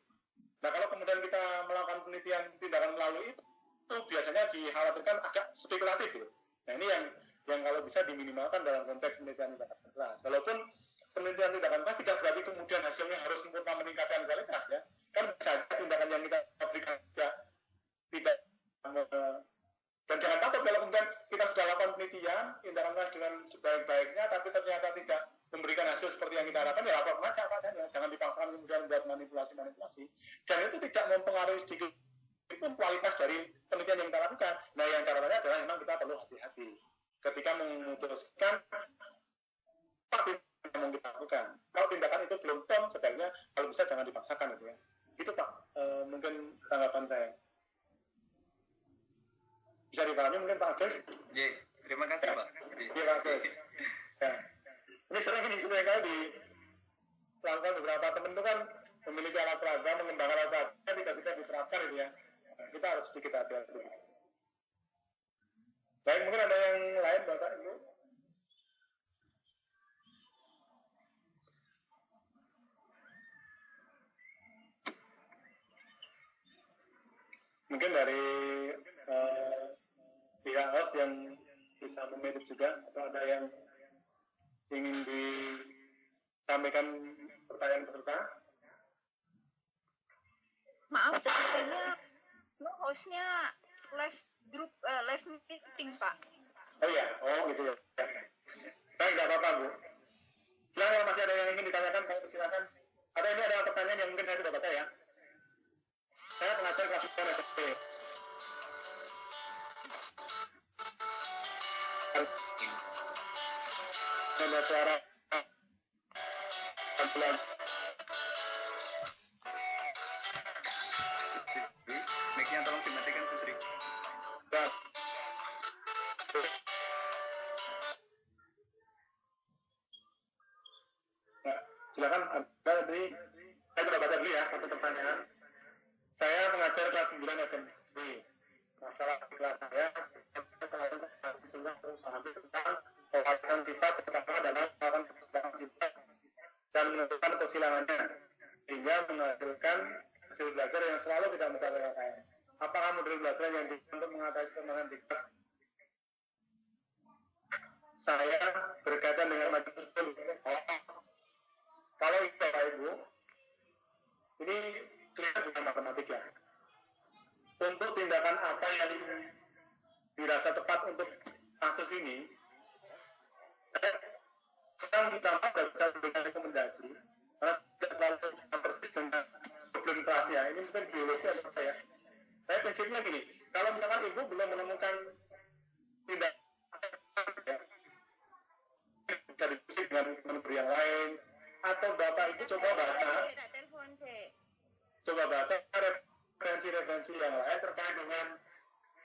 Nah, kalau kemudian kita melakukan penelitian tindakan melalui itu biasanya dikhawatirkan agak spekulatif gitu. Nah, ini yang kalau bisa diminimalkan dalam konteks penelitian tindakan kelas. Walaupun penelitian tindakan kelas tidak berarti kemudian hasilnya harus sempurna meningkatkan kualitas ya. Kan bisa tindakan yang kita berikan tidak dan jangan takut kalau kemudian kita sudah lakukan penelitian tindakan kelas dengan sebaik-baiknya tapi ternyata tidak memberikan hasil seperti yang kita harapkan, ya lapor aja Pak, ya. Jangan dipaksakan kemudian buat manipulasi dan itu tidak mempengaruhi sedikit pun kualitas dari penelitian yang kita lakukan. Nah, yang catatannya adalah memang kita perlu hati-hati ketika memutuskan apa yang mau kita lakukan. Kalau tindakan itu belum firm, sebaiknya kalau bisa jangan dipaksakan gitu ya. Itu Pak, mungkin tanggapan saya. Bisa dipahami mungkin Pak Agus? Iya, terima kasih Pak. Iya Pak Agus. Ya. Ini sering kali dilakukan beberapa teman itu kan memiliki alat peraga, mengembangkan alat peraga, tidak diterapkan gitu ya. Nah, kita harus sedikit hati-hati. Baik, mungkin ada yang lain Bapak Ibu? Mungkin dari pihak host yang bisa memedit juga, atau ada yang ingin disampaikan pertanyaan peserta? Maaf, sepertinya hostnya live meeting Pak. Oh iya, gitu ya. Baik, tidak apa-apa Bu. Silakan kalau masih ada yang ingin ditanyakan, silakan. Ini ada pertanyaan yang mungkin saya tidak baca ya. Saya pengajar kelas 9 SMP. Ada suara ambulan. Mic-nya tolong dimatikan Bu Sri. Nah, silakan. Tadi saya sudah baca dulu ya satu pertanyaan. Saya mengajar kelas 9 SMP. Masalah kelas saya memahami tentang pembahasan sifat, terutama dalam melakukan persidangan sifat dan menentukan persilangannya, sehingga menghasilkan hasil belajar yang selalu tidak mencapai KKN. Apakah model belajar yang digunakan untuk mengatasi kelemahan di kelas? Saya berkaitan dengan materi tersebut. Kalau itu Bapak Ibu, ini kelihatan bukan matematik ya. Untuk tindakan apa yang dirasa tepat untuk kasus ini, sekarang kita tidak bisa memberikan rekomendasi karena tidak terlalu persis dengan problem kelas ya. Ini mungkin biologi atau apa ya. Saya prinsipnya gini, kalau misalkan Ibu belum menemukan tindakan ya, bisa diskusi dengan teman yang lain, atau Bapak Ibu coba baca referensi-referensi yang lain terkait dengan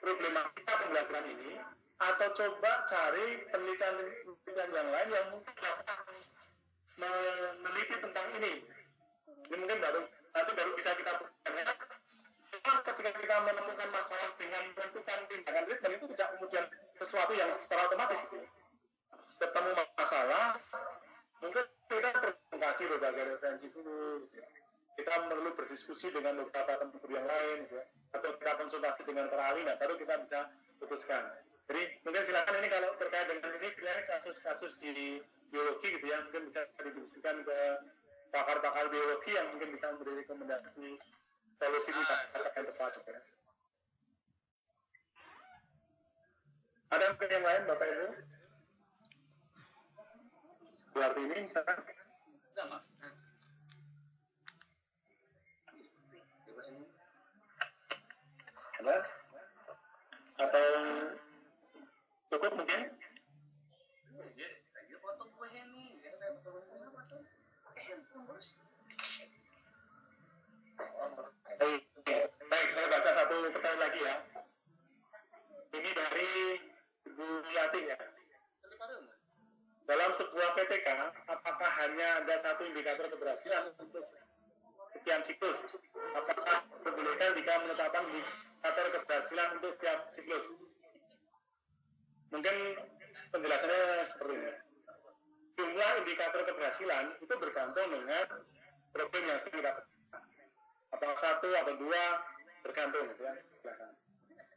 problematika pembelajaran ini, atau coba cari penelitian yang lain yang mungkin dapat meneliti tentang ini. Ini mungkin baru bisa kita buktikan. Ketika kita menemukan masalah dengan menentukan tindakan treatment itu tidak kemudian sesuatu yang secara otomatis gitu. Ketemu masalah, mungkin kita perlu mengkaji berbagai referensi dulu. Gitu. Kita perlu berdiskusi dengan beberapa teman guru yang lain, gitu. Atau kita konsultasi dengan para ahli, nah baru kita bisa putuskan. Jadi mungkin silakan ini kalau terkait dengan ini kasus-kasus di biologi gitu ya, mungkin bisa didiskusikan ke pakar-pakar biologi yang mungkin bisa memberi rekomendasi solusi yang tepat. Gitu ya. Ada mungkin yang lain Bapak Ibu? Berarti ini misalkan ada atau cukup mungkin? bertanya lagi ya. Ini dari Ibu Yati ya. Dalam sebuah PTK, apakah hanya ada satu indikator keberhasilan untuk sekian siklus? Apakah dibolehkan jika menetapkan indikator keberhasilan untuk setiap siklus? Mungkin penjelasannya seperti ini. Jumlah indikator keberhasilan itu bergantung dengan problem yang sedang kita pegang. Apakah satu atau dua, bergantung gitu ya.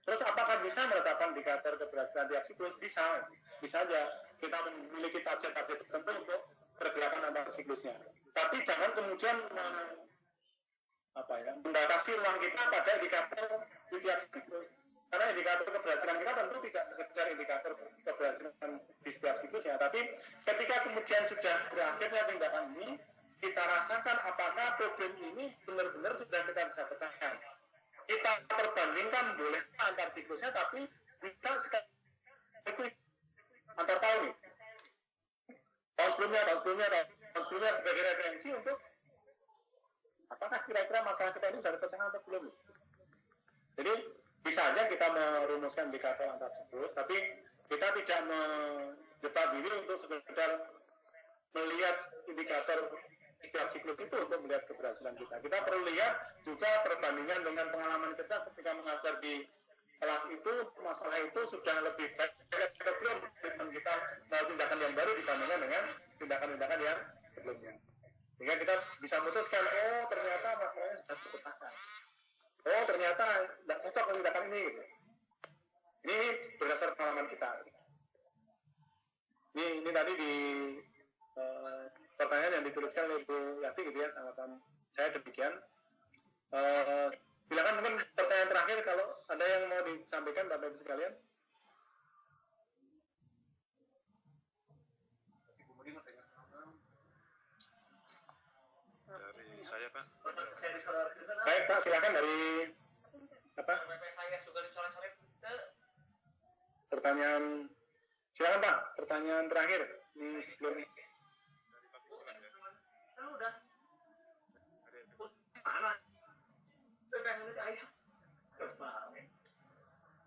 Terus apakah bisa menetapkan indikator keberhasilan tiap siklus? Bisa aja. Kita memiliki target-target tertentu untuk pergerakan antar siklusnya. Tapi jangan kemudian membatasi ruang kita pada indikator di tiap siklus. Karena indikator keberhasilan kita tentu tidak sekedar indikator keberhasilan di setiap siklusnya, tapi ketika kemudian sudah berakhirnya tindakan ini, kita rasakan apakah problem ini benar-benar sudah kita bisa pecahkan. Kita perbandingkan boleh antar siklusnya, tapi kita sekali antar tahun. Tahun sebelumnya sebagai referensi untuk apakah kira-kira masalah kita ini sudah terpecahkan atau belum. Jadi bisa aja kita merumuskan indikator antar siklus, tapi kita tidak menjebak diri untuk sekedar melihat indikator setiap siklus itu untuk melihat keberhasilan kita. Kita perlu lihat juga perbandingan dengan pengalaman kita ketika mengajar di kelas itu, masalah itu sudah lebih baik atau belum kita mau tindakan yang baru dibandingkan dengan tindakan-tindakan yang sebelumnya. Sehingga kita bisa memutuskan, oh ternyata masalahnya sudah terpecahkan. Oh ternyata tidak cocok tindakan ini. Gitu. Ini berdasar pengalaman kita. Ini tadi di pertanyaan yang dituliskan oleh Ibu Yati gitu ya, tanggapan saya demikian. Silakan mungkin pertanyaan terakhir kalau ada yang mau disampaikan Bapak Ibu sekalian. Dari saya Pak. Baik Pak, silakan dari apa? Pertanyaan, silakan Pak, pertanyaan terakhir di sebelum ini.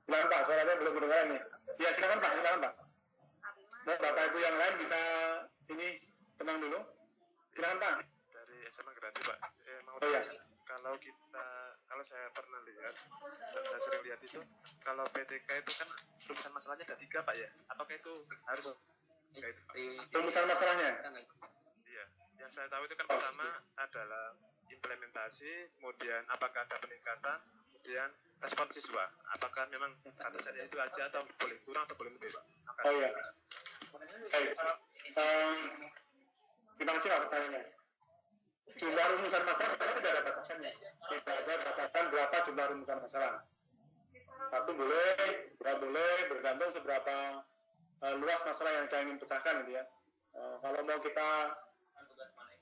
Silakan Pak, suaranya belum kedengaran nih. Ya silakan Pak. Nah, Bapak Ibu yang lain bisa ini tenang dulu. Silakan Pak. Dari SMA Grati Pak. Mau kalau saya pernah lihat dan saya sering lihat itu, kalau PTK itu kan rumusan masalahnya ada 3 Pak ya? Apakah itu harus enggak itu Pak? Rumusan masalahnya? Iya. Yang saya tahu itu kan pertama adalah implementasi, kemudian apakah ada peningkatan, kemudian respon siswa, apakah memang batasannya itu aja atau boleh kurang atau boleh lebih Pak? Oh iya. Baik. Terima kasih Pak pertanyaannya. Jumlah rumusan masalah sebenarnya tidak ada batasannya. Tidak ada batasan berapa jumlah rumusan masalah. Satu boleh, dua boleh, bergantung seberapa luas masalah yang kita ingin pecahkan gitu ya. Kalau mau kita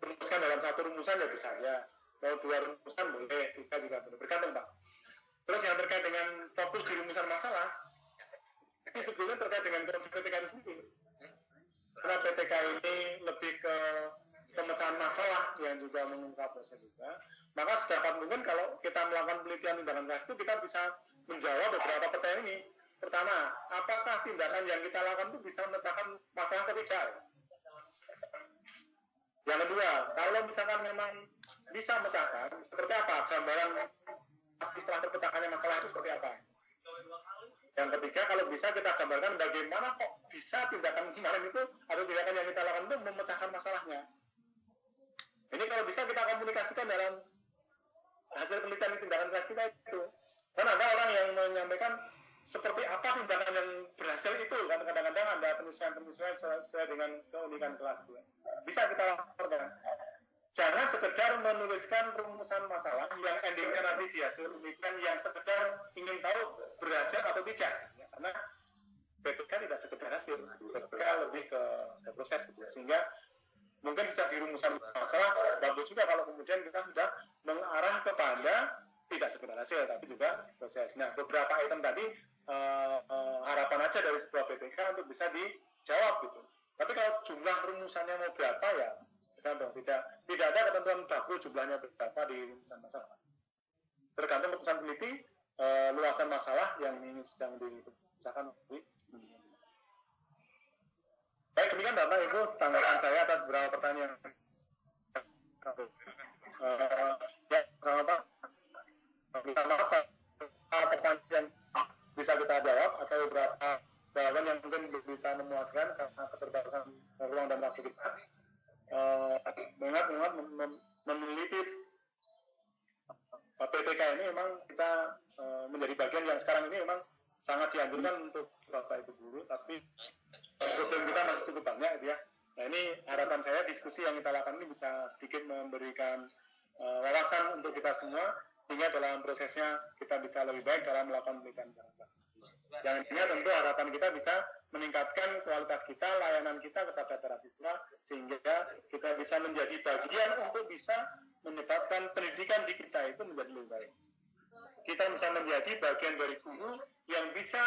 rumuskan dalam satu rumusan ya bisa ya. Kalau 2 rumusan boleh, 3 juga boleh. Bergantung Pak. Terus yang terkait dengan fokus di rumusan masalah, ini sebetulnya terkait dengan konsep PTK itu sendiri. Karena PTK ini lebih ke pemecahan masalah yang juga mengungkap proses juga. Maka sedapat mungkin kalau kita melakukan penelitian tindakan kelas itu kita bisa menjawab beberapa pertanyaan ini. Pertama, apakah tindakan yang kita lakukan itu bisa memecahkan masalah atau tidak? Yang kedua, kalau misalkan memang bisa memecahkan, seperti apa gambaran setelah terpecahkannya masalah itu seperti apa? Yang ketiga, kalau bisa kita gambarkan bagaimana kok bisa tindakan kemarin itu atau tindakan yang kita lakukan itu memecahkan masalahnya. Ini kalau bisa kita komunikasikan dalam hasil penelitian tindakan kelas kita itu. Karena ada orang yang menyampaikan seperti apa tindakan yang berhasil itu, kan kadang-kadang ada penyesuaian sesuai dengan keunikan kelas itu. Bisa kita lakukan. Jangan sekedar menuliskan rumusan masalah yang endingnya nanti di hasil penelitian yang sekedar ingin tahu berhasil atau tidak. Karena PTK tidak sekedar hasil, PTK lebih ke proses gitu. Sehingga mungkin sejak di rumusan masalah bagus juga kalau kemudian kita sudah mengarah kepada tidak sekedar hasil tapi juga proses. Nah, beberapa item tadi harapan aja dari sebuah PTK untuk bisa dijawab gitu. Tapi kalau jumlah rumusannya mau berapa ya tergantung, tidak ada ketentuan baku jumlahnya berapa di rumusan masalah. Tergantung keputusan peneliti luasan masalah yang ini sedang dibicarakan. Baik, demikian Bapak Ibu tanggapan saya atas beberapa pertanyaan. Ya, sama Pak. Minta maaf Pak, pertanyaan yang bisa kita jawab atau beberapa jawaban yang mungkin bisa memuaskan karena keterbatasan ruang dan waktu kita. Mengingat meneliti PTK ini memang kita menjadi bagian yang sekarang ini memang sangat dianjurkan untuk Bapak Ibu guru, tapi problem kita masih cukup banyak gitu ya. Nah ini harapan saya diskusi yang kita lakukan ini bisa sedikit memberikan wawasan untuk kita semua, sehingga dalam prosesnya kita bisa lebih baik dalam melakukan penelitian. Yang intinya tentu harapan kita bisa meningkatkan kualitas kita, layanan kita kepada para siswa, sehingga kita bisa menjadi bagian untuk bisa menyebabkan pendidikan di kita itu menjadi lebih baik. Kita bisa menjadi bagian dari guru yang bisa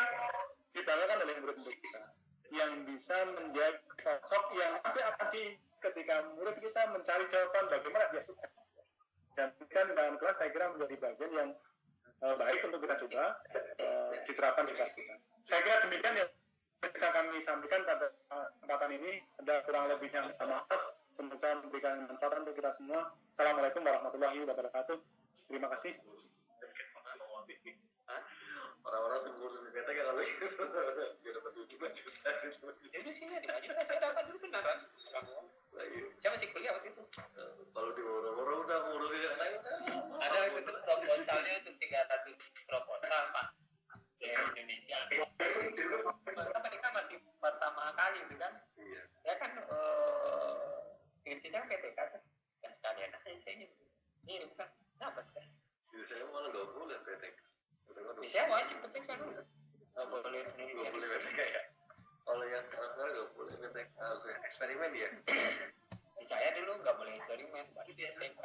dibanggakan oleh murid-murid kita, yang bisa menjadi sosok yang nanti akan ketika murid kita mencari jawaban bagaimana dia sukses. Dan kan dalam kelas saya kira menjadi bagian yang baik untuk kita coba diterapkan di kelas kita. Saya kira demikian yang bisa kami sampaikan pada kesempatan ini. Ada kurang lebihnya minta maaf. Semoga memberikan manfaat untuk kita semua. Assalamualaikum warahmatullahi wabarakatuh. Terima kasih. Orang-orang sempurna di PTK kalau gitu biar dapat 5 juta. Jadi sini di Madinah saya dapat dulu beneran. Saya masih kuliah waktu itu. Kalau di orang-orang udah ngurusin yang lain. Ada itu proposalnya untuk 31 proposal Pak di Indonesia. Maka mereka masih pertama kali itu kan. Iya. Ya kan skripsinya PTK kan. Dan sekalian saya ini bukan dapat kan. Jadi saya malah 2 bulan PTK. Saya wajib PTK dulu. Nggak boleh sendiri. 2 bulan PTK ya. Kalau yang sekarang 2 bulan PTK harus eksperimen ya. Saya dulu nggak boleh eksperimen, baru PTK.